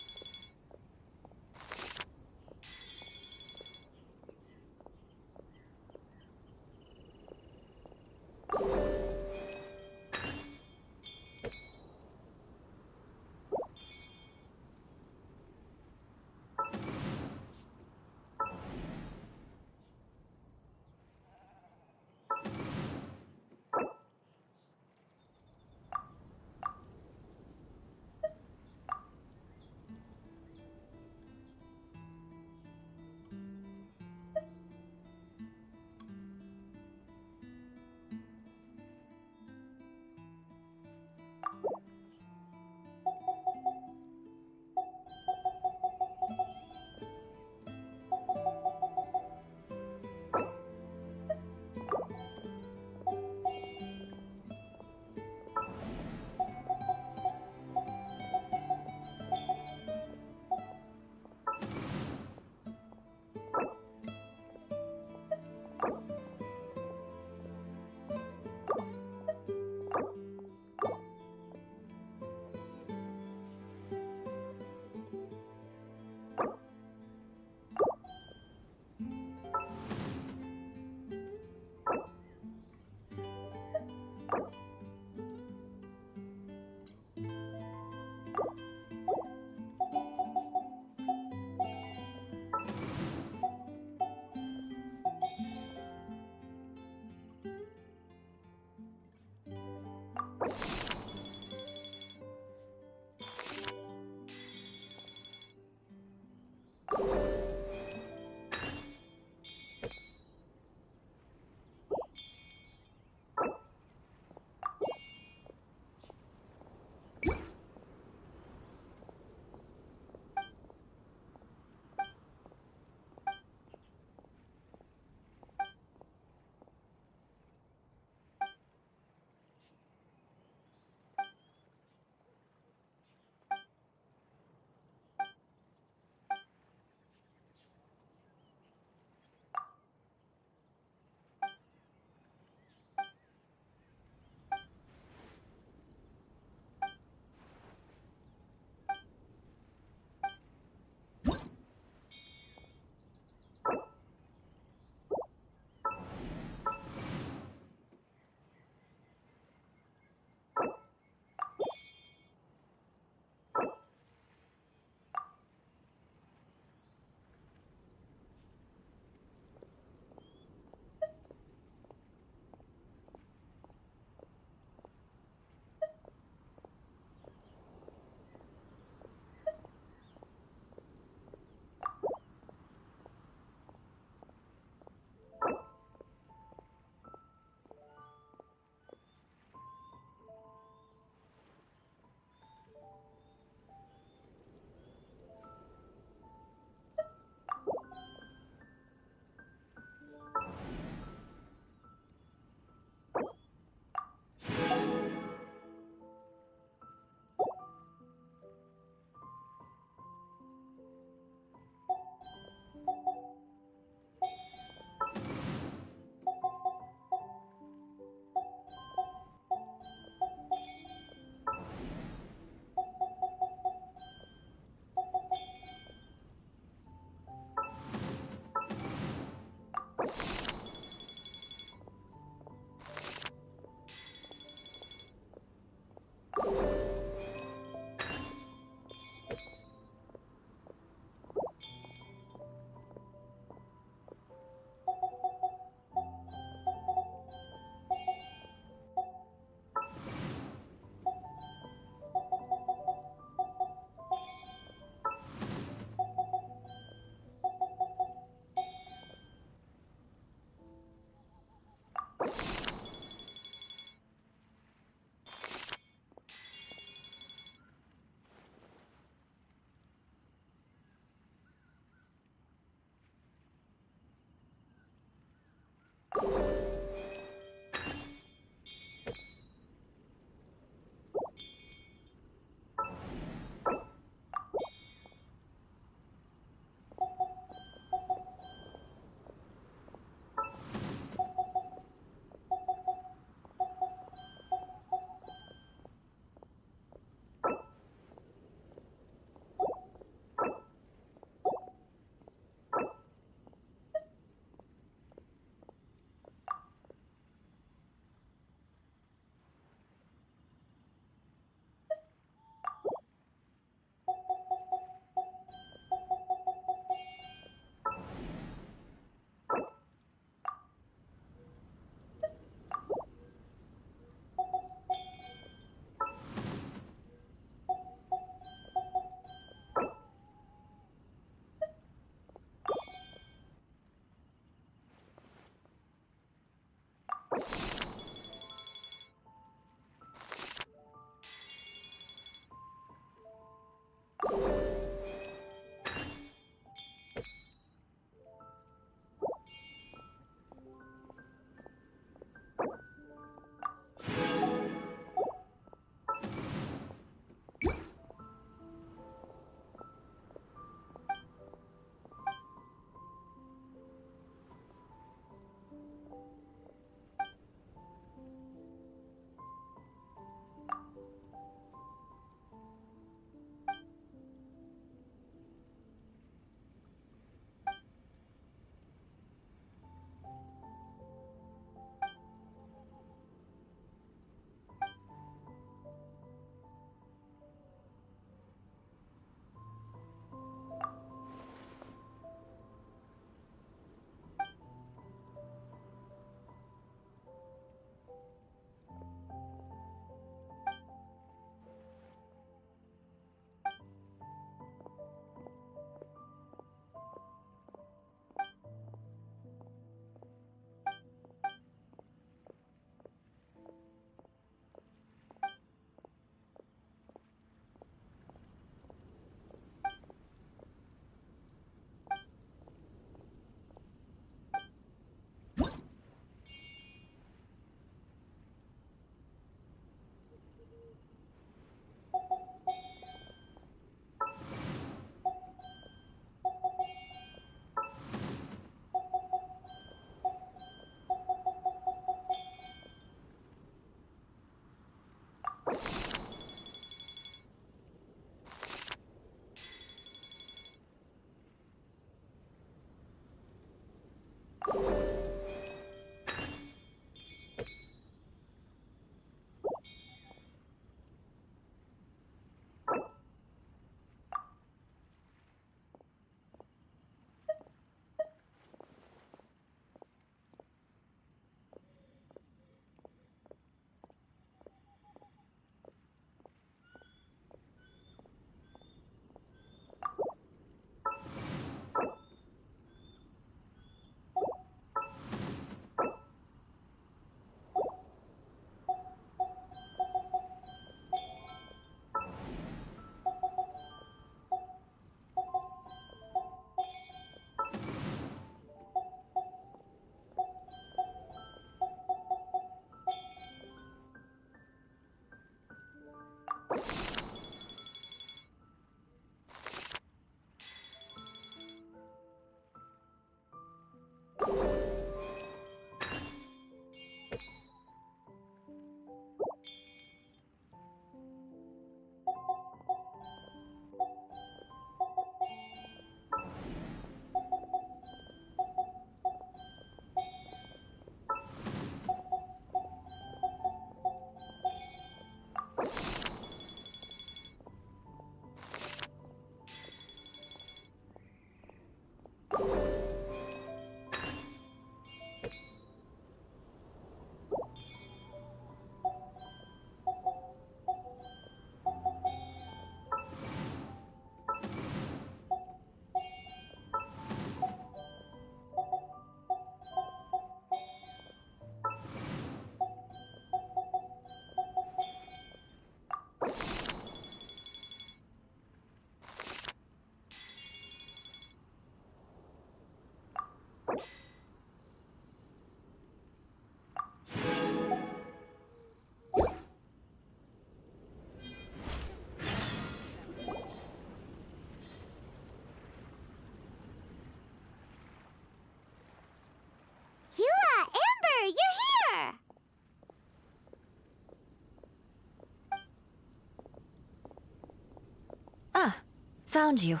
Found you.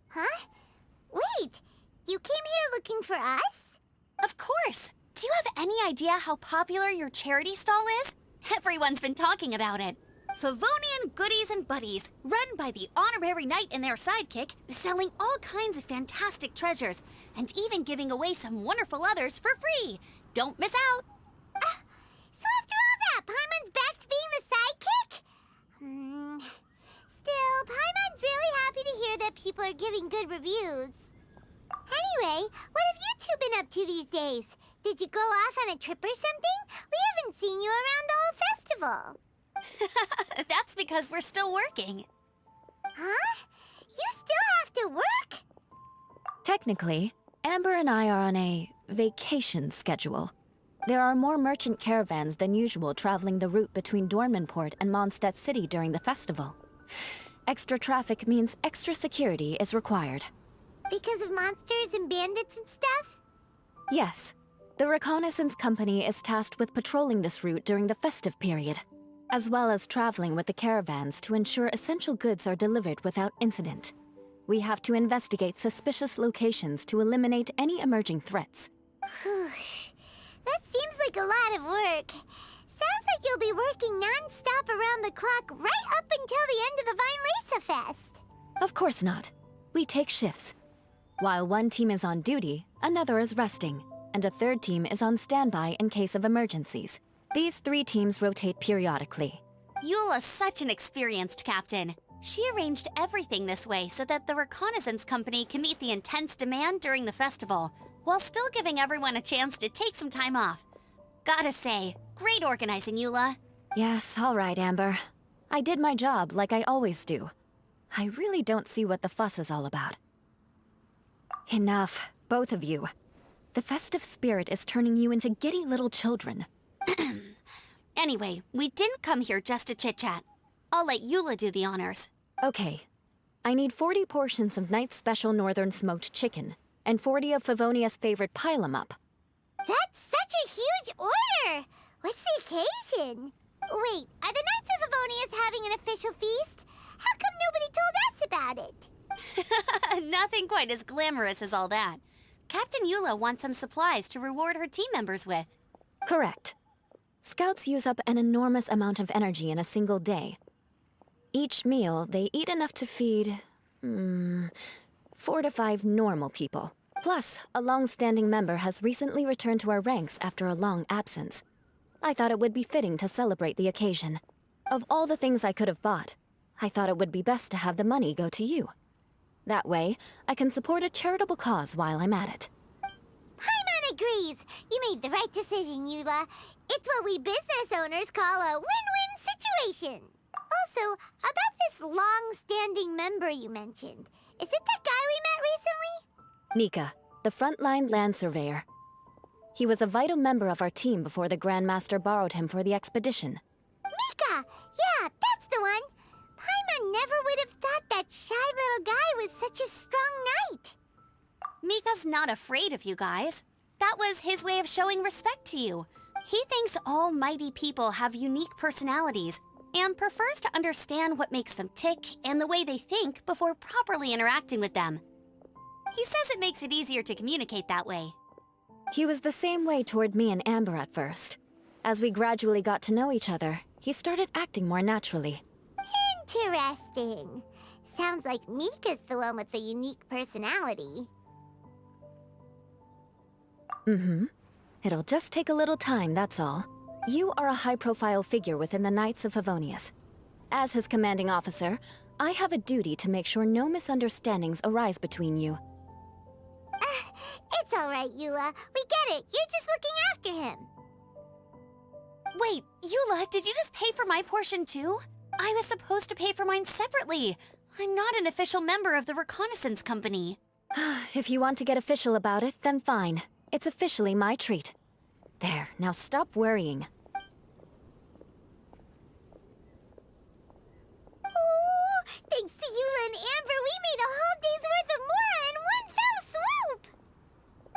Huh? Wait, you came here looking for us? Of course! Do you have any idea how popular your charity stall is? Everyone's been talking about it. Favonian Goodies and Buddies, run by the honorary knight and their sidekick, selling all kinds of fantastic treasures, and even giving away some wonderful others for free. Don't miss out! So after all that, Paimon's back to being the sidekick? Still, Paimon's really happy to hear that people are giving good reviews. Anyway, what have you two been up to these days? Did you go off on a trip or something? We haven't seen you around the whole festival. That's because we're still working. Huh? You still have to work? Technically, Amber and I are on a vacation schedule. There are more merchant caravans than usual traveling the route between Dormanport and Mondstadt City during the festival. Extra traffic means extra security is required. Because of monsters and bandits and stuff? Yes. The reconnaissance company is tasked with patrolling this route during the festive period, as well as traveling with the caravans to ensure essential goods are delivered without incident. We have to investigate suspicious locations to eliminate any emerging threats. That seems like a lot of work. Sounds like you'll be working non-stop around the clock right up until the end of the Vine Lace Fest. Of course not. We take shifts. While one team is on duty, another is resting, and a third team is on standby in case of emergencies. These 3 teams rotate periodically. Eula's such an experienced captain. She arranged everything this way so that the reconnaissance company can meet the intense demand during the festival, while still giving everyone a chance to take some time off. Gotta say, great organizing, Eula. Yes, all right, Amber. I did my job like I always do. I really don't see what the fuss is all about. Enough, both of you. The festive spirit is turning you into giddy little children. Anyway, we didn't come here just to chit-chat. I'll let Eula do the honors. Okay. I need 40 portions of Knight's Special Northern Smoked Chicken, and 40 of Favonia's favorite pile-em-up. That's such a huge order! What's the occasion? Wait, are the Knights of Favonius having an official feast? How come nobody told us about it? Nothing quite as glamorous as all that. Captain Eula wants some supplies to reward her team members with. Correct. Scouts use up an enormous amount of energy in a single day. Each meal, they eat enough to feed... 4 to 5 normal people. Plus, a long-standing member has recently returned to our ranks after a long absence. I thought it would be fitting to celebrate the occasion. Of all the things I could have bought, I thought it would be best to have the money go to you. That way, I can support a charitable cause while I'm at it. Paimon agrees! You made the right decision, Eula. It's what we business owners call a win-win situation. Also, about this long-standing member you mentioned, is it that guy we met recently? Mika, the frontline land surveyor. He was a vital member of our team before the Grandmaster borrowed him for the expedition. Mika! Yeah, that's the one! Paimon never would have thought that shy little guy was such a strong knight. Mika's not afraid of you guys. That was his way of showing respect to you. He thinks all mighty people have unique personalities and prefers to understand what makes them tick and the way they think before properly interacting with them. He says it makes it easier to communicate that way. He was the same way toward me and Amber at first. As we gradually got to know each other, he started acting more naturally. Interesting. Sounds like Mika's the one with the unique personality. It'll just take a little time, that's all. You are a high-profile figure within the Knights of Favonius. As his commanding officer, I have a duty to make sure no misunderstandings arise between you. It's all right, Eula. We get it. You're just looking after him. Wait, Eula, did you just pay for my portion too? I was supposed to pay for mine separately. I'm not an official member of the reconnaissance company. If you want to get official about it, then fine. It's officially my treat. There, now stop worrying. Oh, thanks to Eula and Amber, we made a whole day's worth of Mora in one fell swoop!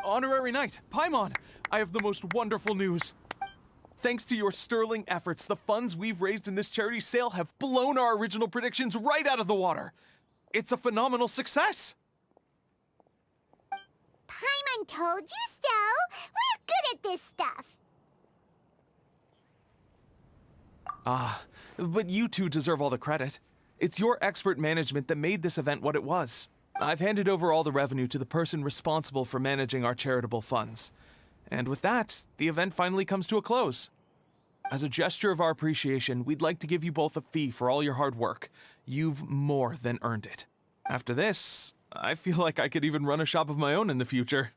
Honorary Knight, Paimon, I have the most wonderful news. Thanks to your sterling efforts, the funds we've raised in this charity sale have blown our original predictions right out of the water. It's a phenomenal success! Paimon told you so! We're good at this stuff! But you two deserve all the credit. It's your expert management that made this event what it was. I've handed over all the revenue to the person responsible for managing our charitable funds. And with that, the event finally comes to a close. As a gesture of our appreciation, we'd like to give you both a fee for all your hard work. You've more than earned it. After this, I feel like I could even run a shop of my own in the future.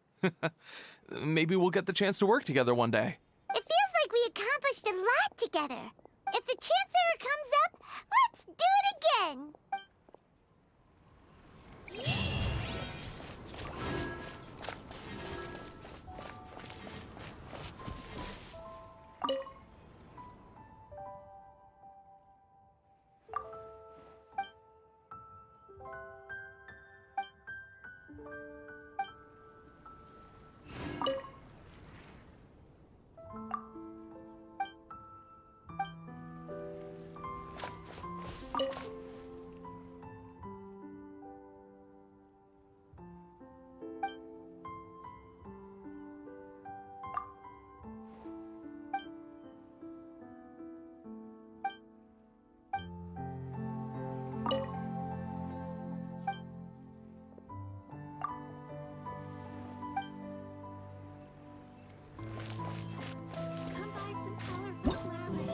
Maybe we'll get the chance to work together one day. It feels like we accomplished a lot together. If the chance ever comes up, let's do it again! Come buy some colorful flowers.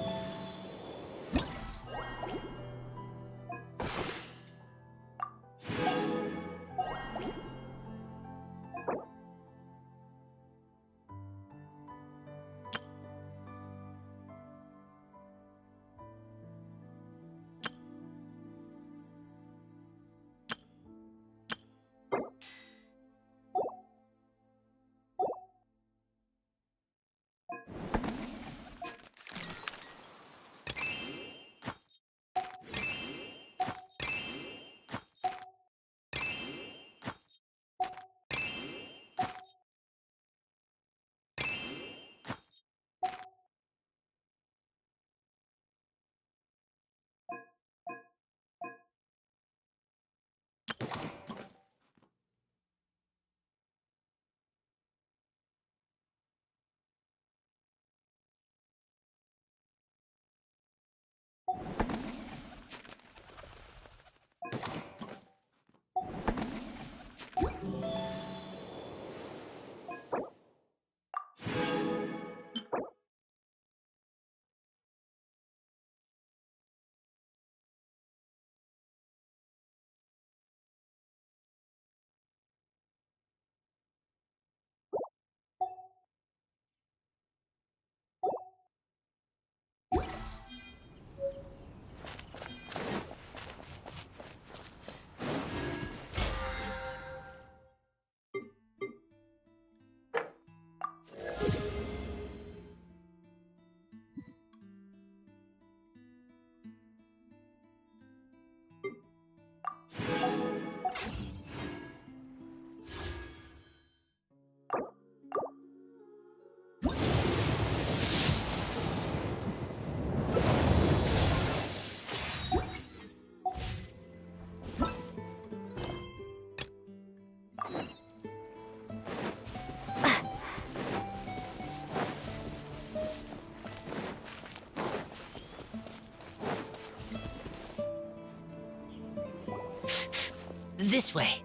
This way.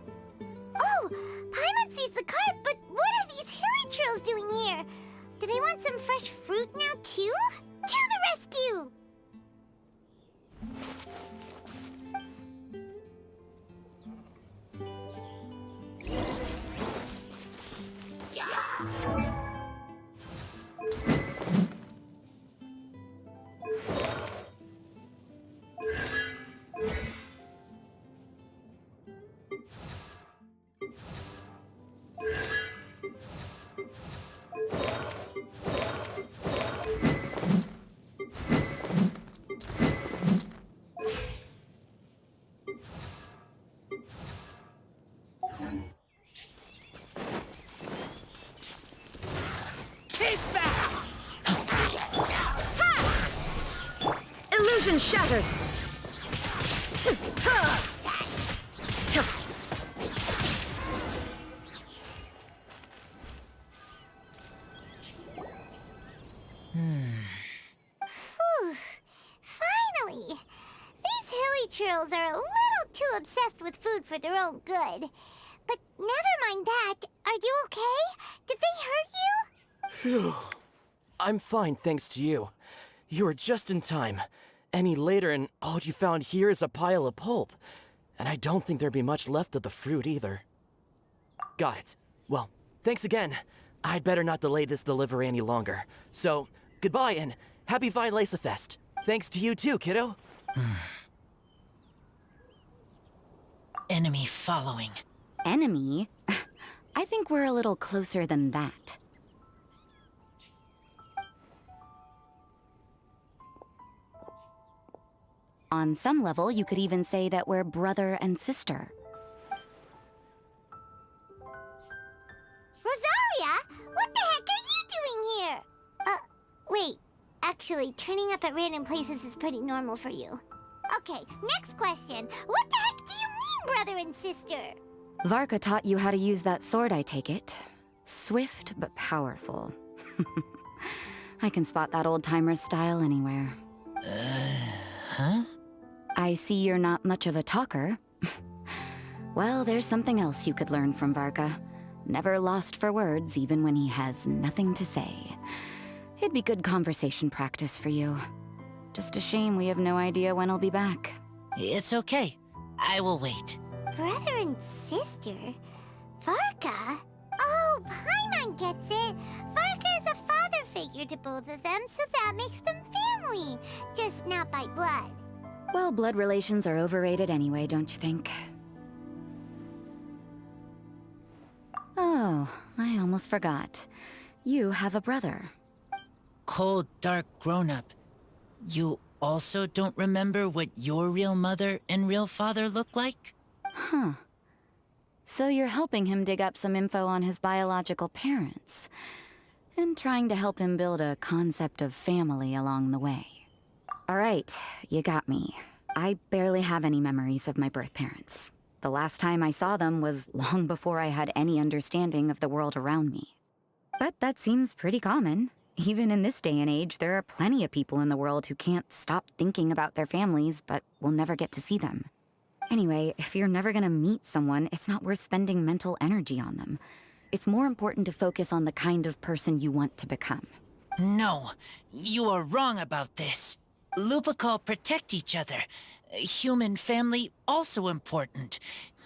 Oh! Paimon sees the cart, but what are these hilly trills doing here? Do they want some fresh fruit now, too? To the rescue! Illusion shattered! Whew. Finally! These hilly churls are a little too obsessed with food for their own good. But never mind that. Are you okay? Did they hurt you? Phew. I'm fine, thanks to you. You were just in time. Any later and all you found here is a pile of pulp. And I don't think there'd be much left of the fruit either. Got it. Well, thanks again. I'd better not delay this delivery any longer. So, goodbye and happy Vine Lace Fest. Thanks to you too, kiddo. Enemy following. Enemy? I think we're a little closer than that. On some level, you could even say that we're brother and sister. Rosaria? What the heck are you doing here? Wait. Actually, turning up at random places is pretty normal for you. Okay, next question. What the heck do you mean, brother and sister? Varka taught you how to use that sword, I take it. Swift but powerful. I can spot that old-timer's style anywhere. Huh? I see you're not much of a talker. Well, there's something else you could learn from Varka. Never lost for words, even when he has nothing to say. It'd be good conversation practice for you. Just a shame we have no idea when he'll be back. It's okay. I will wait. Brother and sister? Varka? Oh, Paimon gets it. Varka is a father figure to both of them, so that makes them family. Just not by blood. Well, blood relations are overrated anyway, don't you think? Oh, I almost forgot. You have a brother. Cold, dark grown-up. You also don't remember what your real mother and real father look like? Huh. So you're helping him dig up some info on his biological parents, and trying to help him build a concept of family along the way. All right, you got me. I barely have any memories of my birth parents. The last time I saw them was long before I had any understanding of the world around me. But that seems pretty common. Even in this day and age, there are plenty of people in the world who can't stop thinking about their families, but will never get to see them. Anyway, if you're never gonna meet someone, it's not worth spending mental energy on them. It's more important to focus on the kind of person you want to become. No, you are wrong about this. Lupical protect each other. Human family also important.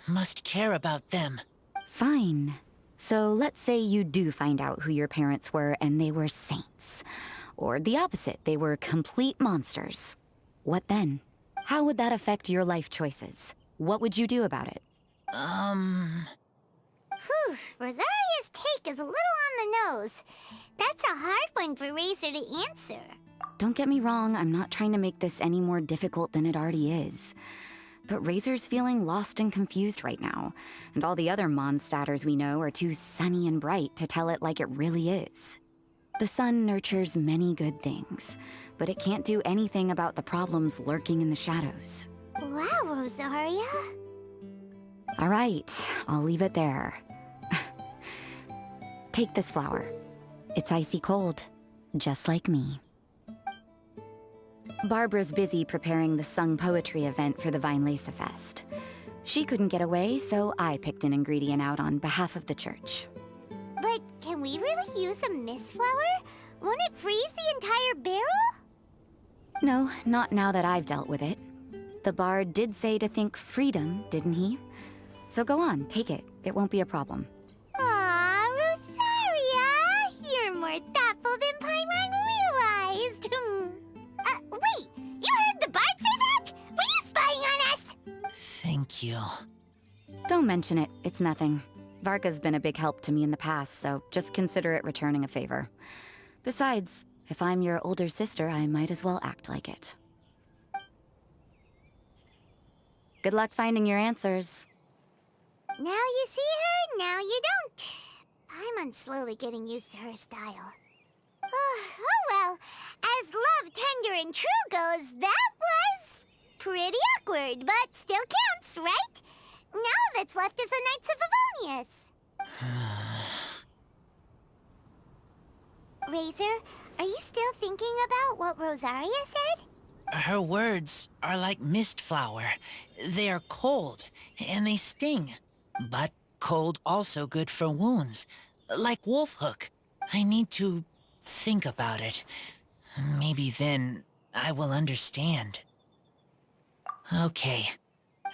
Must care about them. Fine. So let's say you do find out who your parents were and they were saints. Or the opposite, they were complete monsters. What then? How would that affect your life choices? What would you do about it? Whew, Rosaria's take is a little on the nose. That's a hard one for Razor to answer. Don't get me wrong, I'm not trying to make this any more difficult than it already is. But Razor's feeling lost and confused right now, and all the other Mondstatters we know are too sunny and bright to tell it like it really is. The sun nurtures many good things, but it can't do anything about the problems lurking in the shadows. Wow, Rosaria. All right, I'll leave it there. Take this flower. It's icy cold, just like me. Barbara's busy preparing the sung poetry event for the Vine Lace Fest. She couldn't get away, so I picked an ingredient out on behalf of the church. But can we really use a mist flower? Won't it freeze the entire barrel? No, not now that I've dealt with it. The bard did say to think freedom, didn't he? So go on, take it. It won't be a problem. Aw, Rosaria! You're more thoughtful than Paimon realized. Wait! You heard the bard say that? Were you spying on us? Thank you. Don't mention it. It's nothing. Varka's been a big help to me in the past, so just consider it returning a favor. Besides, if I'm your older sister, I might as well act like it. Good luck finding your answers. Now you see her, now you don't. Paimon's slowly getting used to her style. Oh Well, as love, tender, and true goes, that was pretty awkward, but still counts, right? Now that's left is the Knights of Avonius. Razor, are you still thinking about what Rosaria said? Her words are like mist flower. They are cold, and they sting. But cold also good for wounds, like Wolfhook. I need to think about it. Maybe then I will understand. Okay,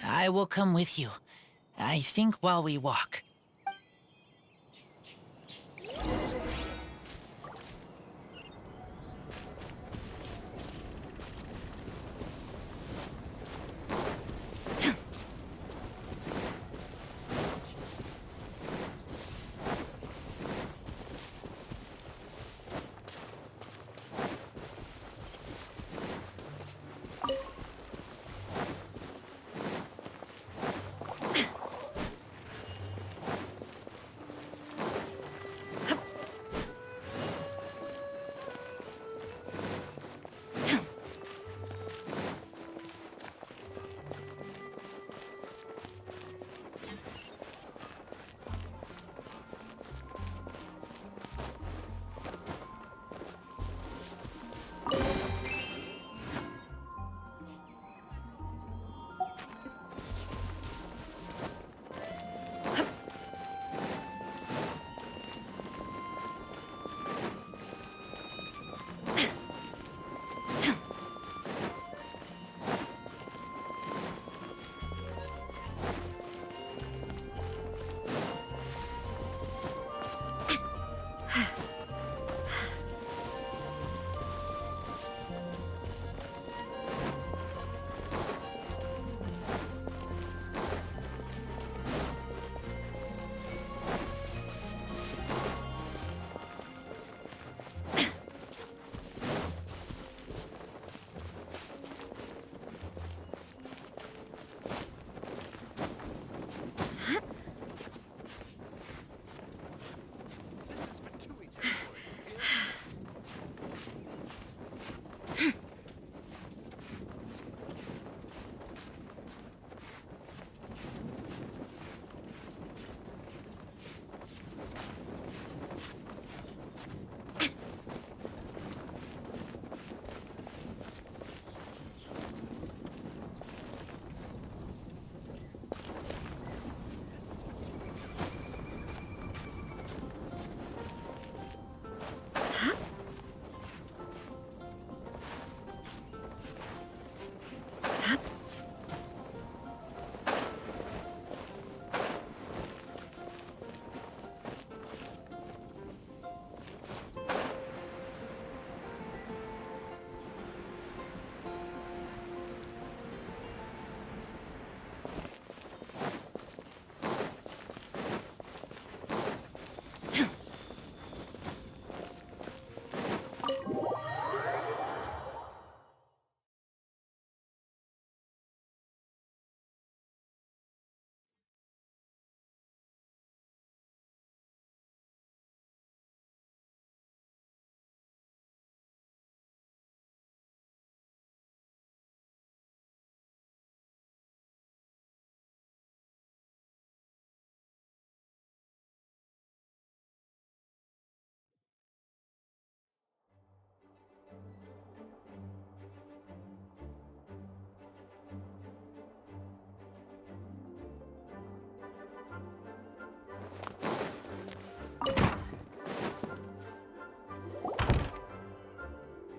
I will come with you. I think while we walk.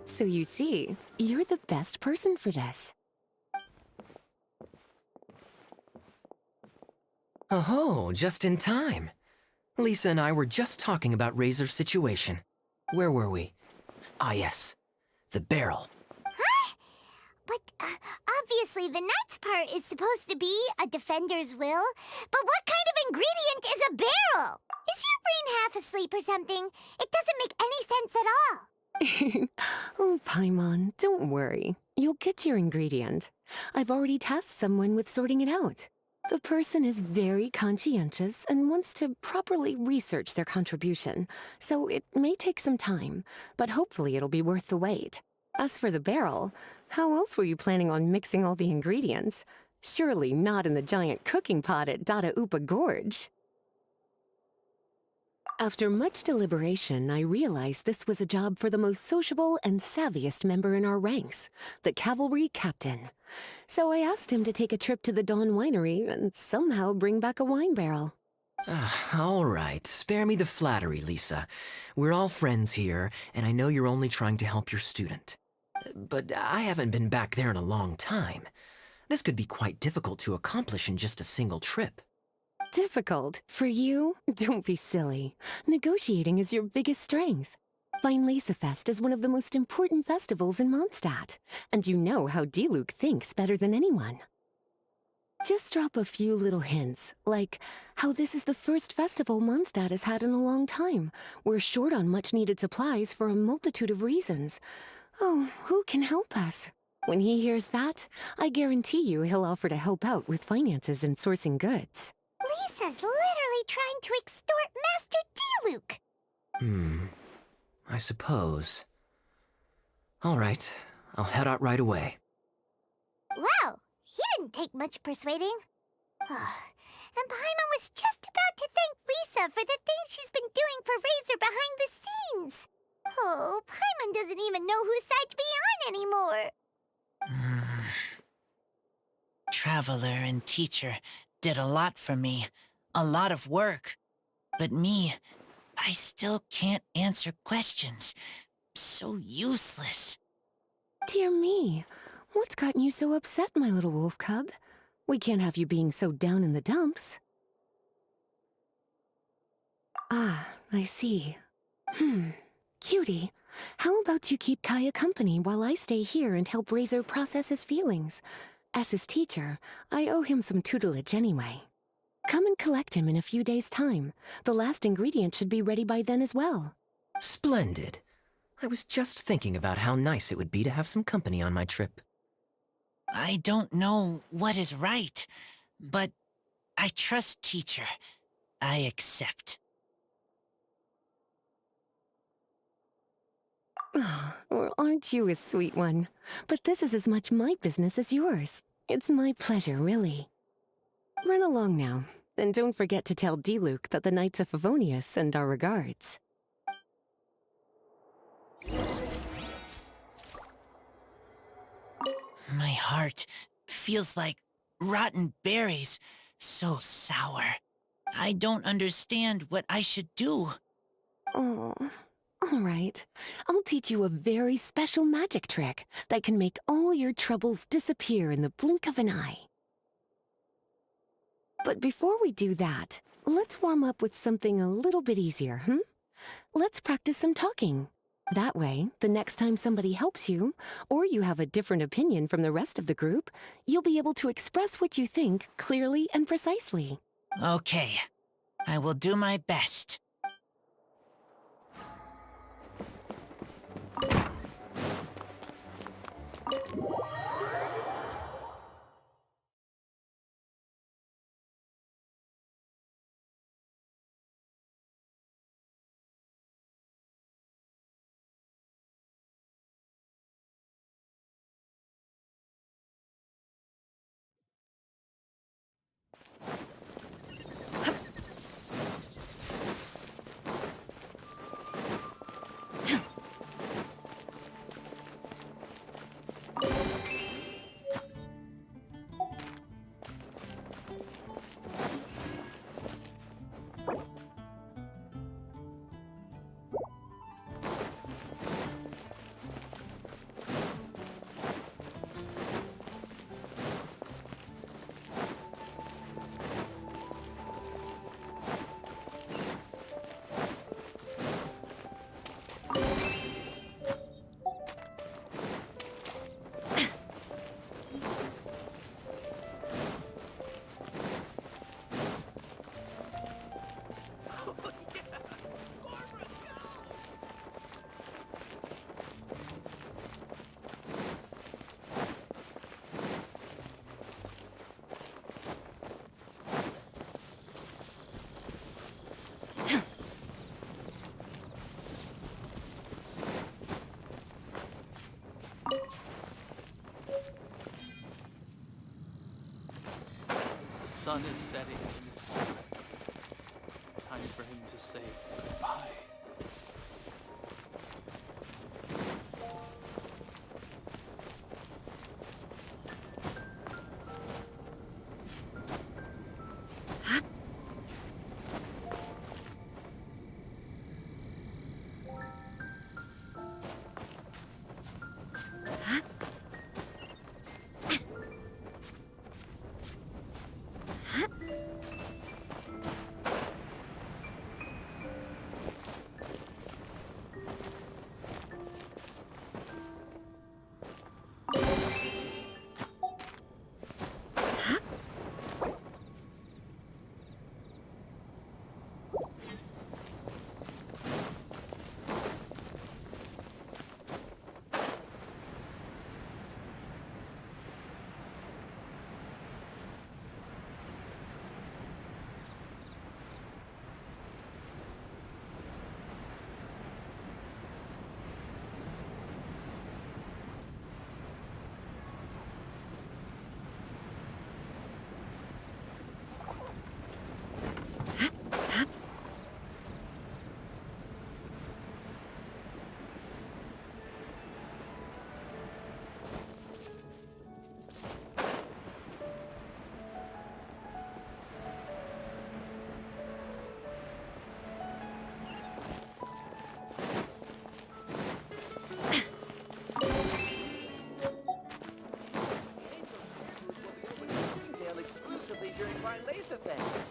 So you see, you're the best person for this. Oh, just in time. Lisa and I were just talking about Razor's situation. Where were we? Ah, yes. The barrel. Huh? But obviously the Knights part is supposed to be a defender's will. But what kind of ingredient is a barrel? Is your brain half asleep or something? It doesn't make any sense at all. Oh, Paimon, don't worry. You'll get your ingredient. I've already tasked someone with sorting it out. The person is very conscientious and wants to properly research their contribution, so it may take some time, but hopefully it'll be worth the wait. As for the barrel, how else were you planning on mixing all the ingredients? Surely not in the giant cooking pot at Dada Upa Gorge. After much deliberation, I realized this was a job for the most sociable and savviest member in our ranks, the cavalry captain. So I asked him to take a trip to the Dawn Winery and somehow bring back a wine barrel. All right, spare me the flattery, Lisa. We're all friends here, and I know you're only trying to help your student. But I haven't been back there in a long time. This could be quite difficult to accomplish in just a single trip. Difficult? For you? Don't be silly. Negotiating is your biggest strength. Fest is one of the most important festivals in Mondstadt, and you know how Diluc thinks better than anyone. Just drop a few little hints, like how this is the first festival Mondstadt has had in a long time. We're short on much-needed supplies for a multitude of reasons. Oh, who can help us? When he hears that, I guarantee you he'll offer to help out with finances and sourcing goods. Lisa's literally trying to extort Master Diluc. I suppose. All right, I'll head out right away. Well, he didn't take much persuading. And Paimon was just about to thank Lisa for the things she's been doing for Razor behind the scenes. Oh, Paimon doesn't even know whose side to be on anymore. Traveler and teacher did a lot for me. A lot of work. But me, I still can't answer questions. So useless. Dear me, what's gotten you so upset, my little wolf cub? We can't have you being so down in the dumps. Ah, I see. Cutie, how about you keep Kaya company while I stay here and help Razor process his feelings? As his teacher, I owe him some tutelage anyway. Come and collect him in a few days' time. The last ingredient should be ready by then as well. Splendid. I was just thinking about how nice it would be to have some company on my trip. I don't know what is right, but I trust teacher. I accept. Well, aren't you a sweet one? But this is as much my business as yours. It's my pleasure, really. Run along now, and don't forget to tell Diluc that the Knights of Favonius send our regards. My heart feels like rotten berries, so sour. I don't understand what I should do. Oh, all right. I'll teach you a very special magic trick that can make all your troubles disappear in the blink of an eye. But before we do that, let's warm up with something a little bit easier, Let's practice some talking. That way, the next time somebody helps you, or you have a different opinion from the rest of the group, you'll be able to express what you think clearly and precisely. Okay, I will do my best. sun is setting in the sky. Time for him to say goodbye. Exclusively during Vine Laser Fest.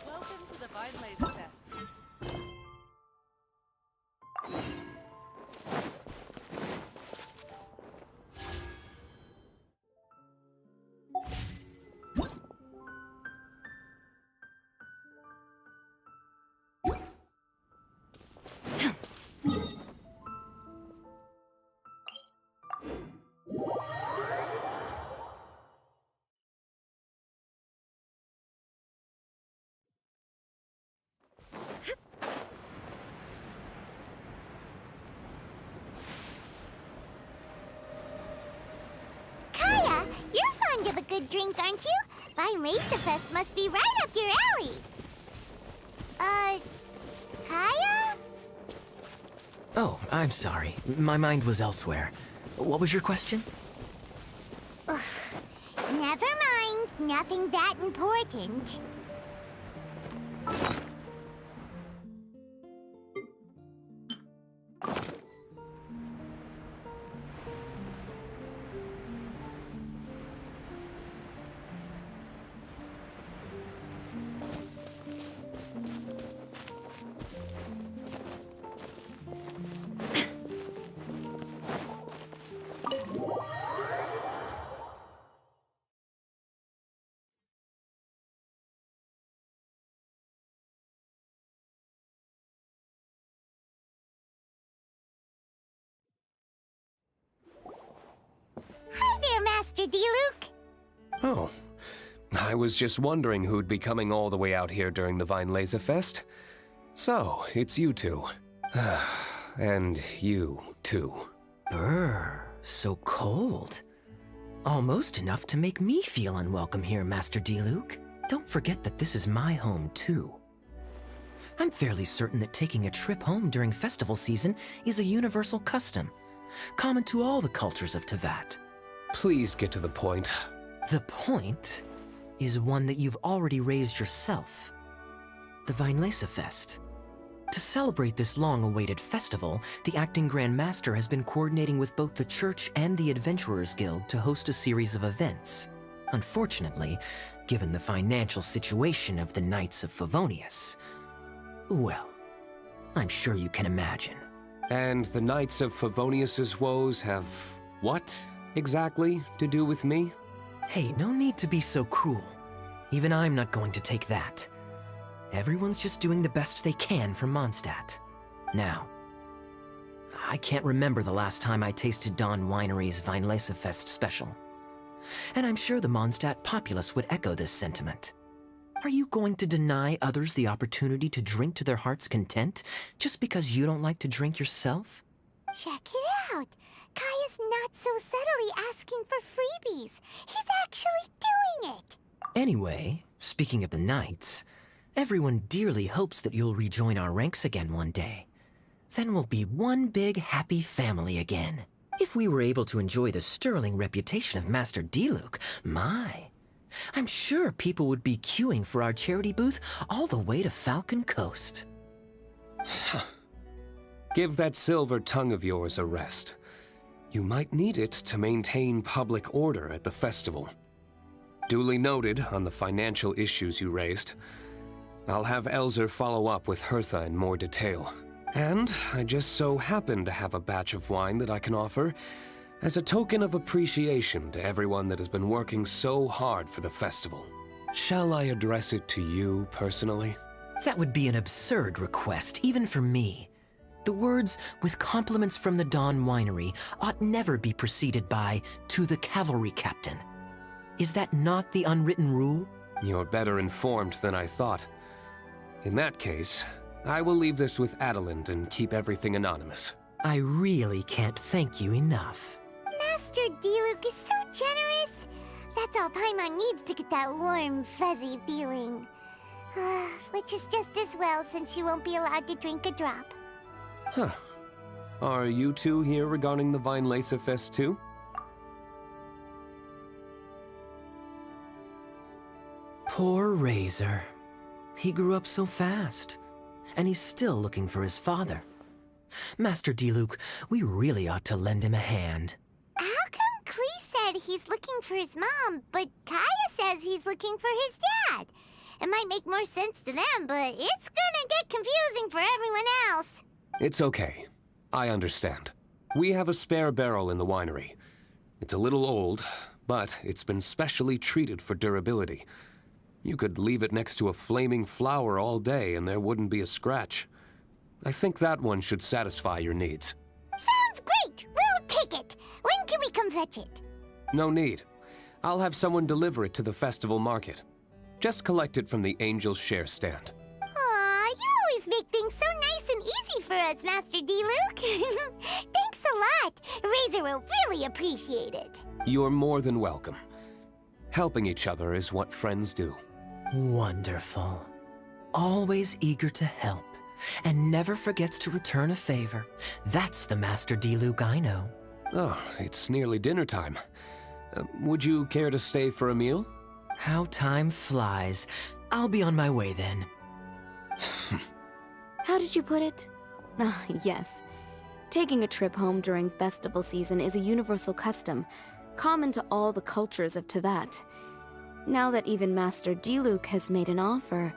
Welcome to the Vine Laser Fest. drink, aren't you? Vine Laserfest must be right up your alley. Kaya? Oh, I'm sorry. My mind was elsewhere. What was your question? Never mind. Nothing that important. Hi there, Master D-Luke. Oh, I was just wondering who'd be coming all the way out here during the Vine Laserfest. So, it's you two. And you, too. Brr, so cold. Almost enough to make me feel unwelcome here, Master D-Luke. Don't forget that this is my home, too. I'm fairly certain that taking a trip home during festival season is a universal custom, common to all the cultures of Teyvat. Please get to the point. The point is one that you've already raised yourself. The Vine Laserfest. To celebrate this long-awaited festival, the Acting Grand Master has been coordinating with both the Church and the Adventurers Guild to host a series of events. Unfortunately, given the financial situation of the Knights of Favonius, well, I'm sure you can imagine. And the Knights of Favonius's woes have what, exactly, to do with me? Hey, no need to be so cruel. Even I'm not going to take that. Everyone's just doing the best they can for Mondstadt. Now, I can't remember the last time I tasted Dawn Winery's Vine Laserfest special. And I'm sure the Mondstadt populace would echo this sentiment. Are you going to deny others the opportunity to drink to their heart's content just because you don't like to drink yourself? Check it out. Kaya's not so subtly asking for freebies. He's actually doing it. Anyway, speaking of the Knights, everyone dearly hopes that you'll rejoin our ranks again one day. Then we'll be one big happy family again. If we were able to enjoy the sterling reputation of Master D-Luke, I'm sure people would be queuing for our charity booth all the way to Falcon Coast. Give that silver tongue of yours a rest. You might need it to maintain public order at the festival. Duly noted on the financial issues you raised. I'll have Elzer follow up with Hertha in more detail. And I just so happen to have a batch of wine that I can offer as a token of appreciation to everyone that has been working so hard for the festival. Shall I address it to you personally? That would be an absurd request, even for me. The words, "with compliments from the Dawn Winery," ought never be preceded by, "to the cavalry captain." Is that not the unwritten rule? You're better informed than I thought. In that case, I will leave this with Adelind and keep everything anonymous. I really can't thank you enough. Master D-Luke is so generous. That's all Paimon needs to get that warm, fuzzy feeling. Which is just as well since she won't be allowed to drink a drop. Huh. Are you two here regarding the Vine Laserfest too? Poor Razor. He grew up so fast, and he's still looking for his father. Master D-Luke, we really ought to lend him a hand. How come Klee said he's looking for his mom, but Kaya says he's looking for his dad? It might make more sense to them, but it's gonna get confusing for everyone else. It's okay. I understand. We have a spare barrel in the winery. It's a little old, but it's been specially treated for durability. You could leave it next to a flaming flower all day and there wouldn't be a scratch. I think that one should satisfy your needs. Sounds great! We'll take it! When can we come fetch it? No need. I'll have someone deliver it to the festival market. Just collect it from the Angel's Share stand. Aw, you always make things so nice and easy for us, Master D-Luke. Thanks a lot. Razor will really appreciate it. You're more than welcome. Helping each other is what friends do. Wonderful. Always eager to help, and never forgets to return a favor. That's the Master D-Luke I know. Oh, it's nearly dinner time. Would you care to stay for a meal? How time flies. I'll be on my way then. How did you put it? Ah, yes. Taking a trip home during festival season is a universal custom, common to all the cultures of Teyvat. Now that even Master D-Luke has made an offer,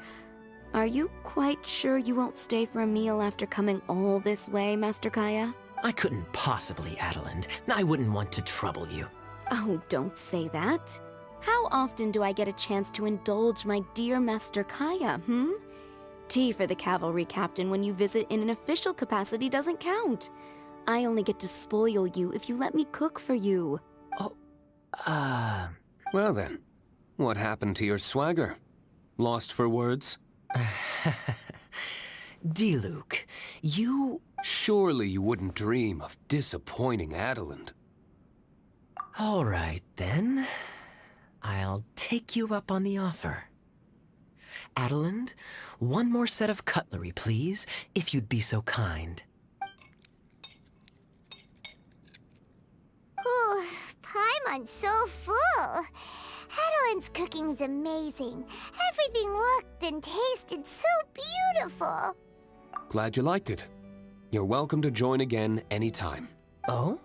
are you quite sure you won't stay for a meal after coming all this way, Master Kaya? I couldn't possibly, Adeland. I wouldn't want to trouble you. Oh, don't say that. How often do I get a chance to indulge my dear Master Kaya, Tea for the cavalry captain when you visit in an official capacity doesn't count. I only get to spoil you if you let me cook for you. Well then, what happened to your swagger? Lost for words? D-Luke, you... Surely you wouldn't dream of disappointing Adeland. All right, then. I'll take you up on the offer. Adeland, one more set of cutlery, please, if you'd be so kind. Ooh, Paimon's so full. Adeland's cooking's amazing. Everything looked and tasted so beautiful. Glad you liked it. You're welcome to join again anytime. Oh?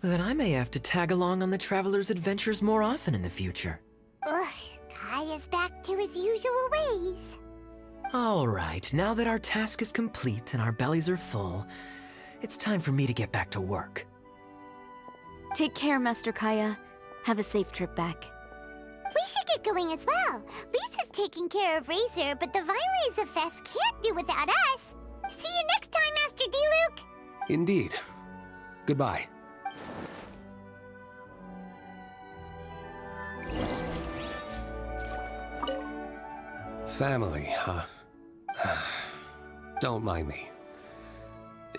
Then I may have to tag along on the Traveler's adventures more often in the future. Ugh, Kaya's back to his usual ways. All right, now that our task is complete and our bellies are full, it's time for me to get back to work. Take care, Master Kaya. Have a safe trip back. We should get going as well. Lisa's taking care of Razor, but the Vinelaser Fest can't do without us. See you next time, Master D-Luke! Indeed. Goodbye. Family, huh? Don't mind me.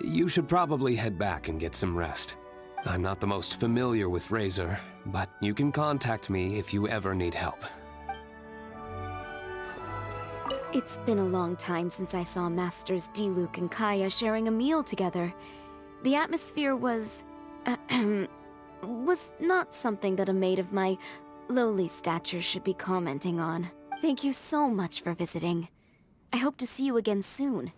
You should probably head back and get some rest. I'm not the most familiar with Razor, but you can contact me if you ever need help. It's been a long time since I saw Masters D-Luke and Kaya sharing a meal together. The atmosphere was... was not something that a maid of my lowly stature should be commenting on. Thank you so much for visiting. I hope to see you again soon.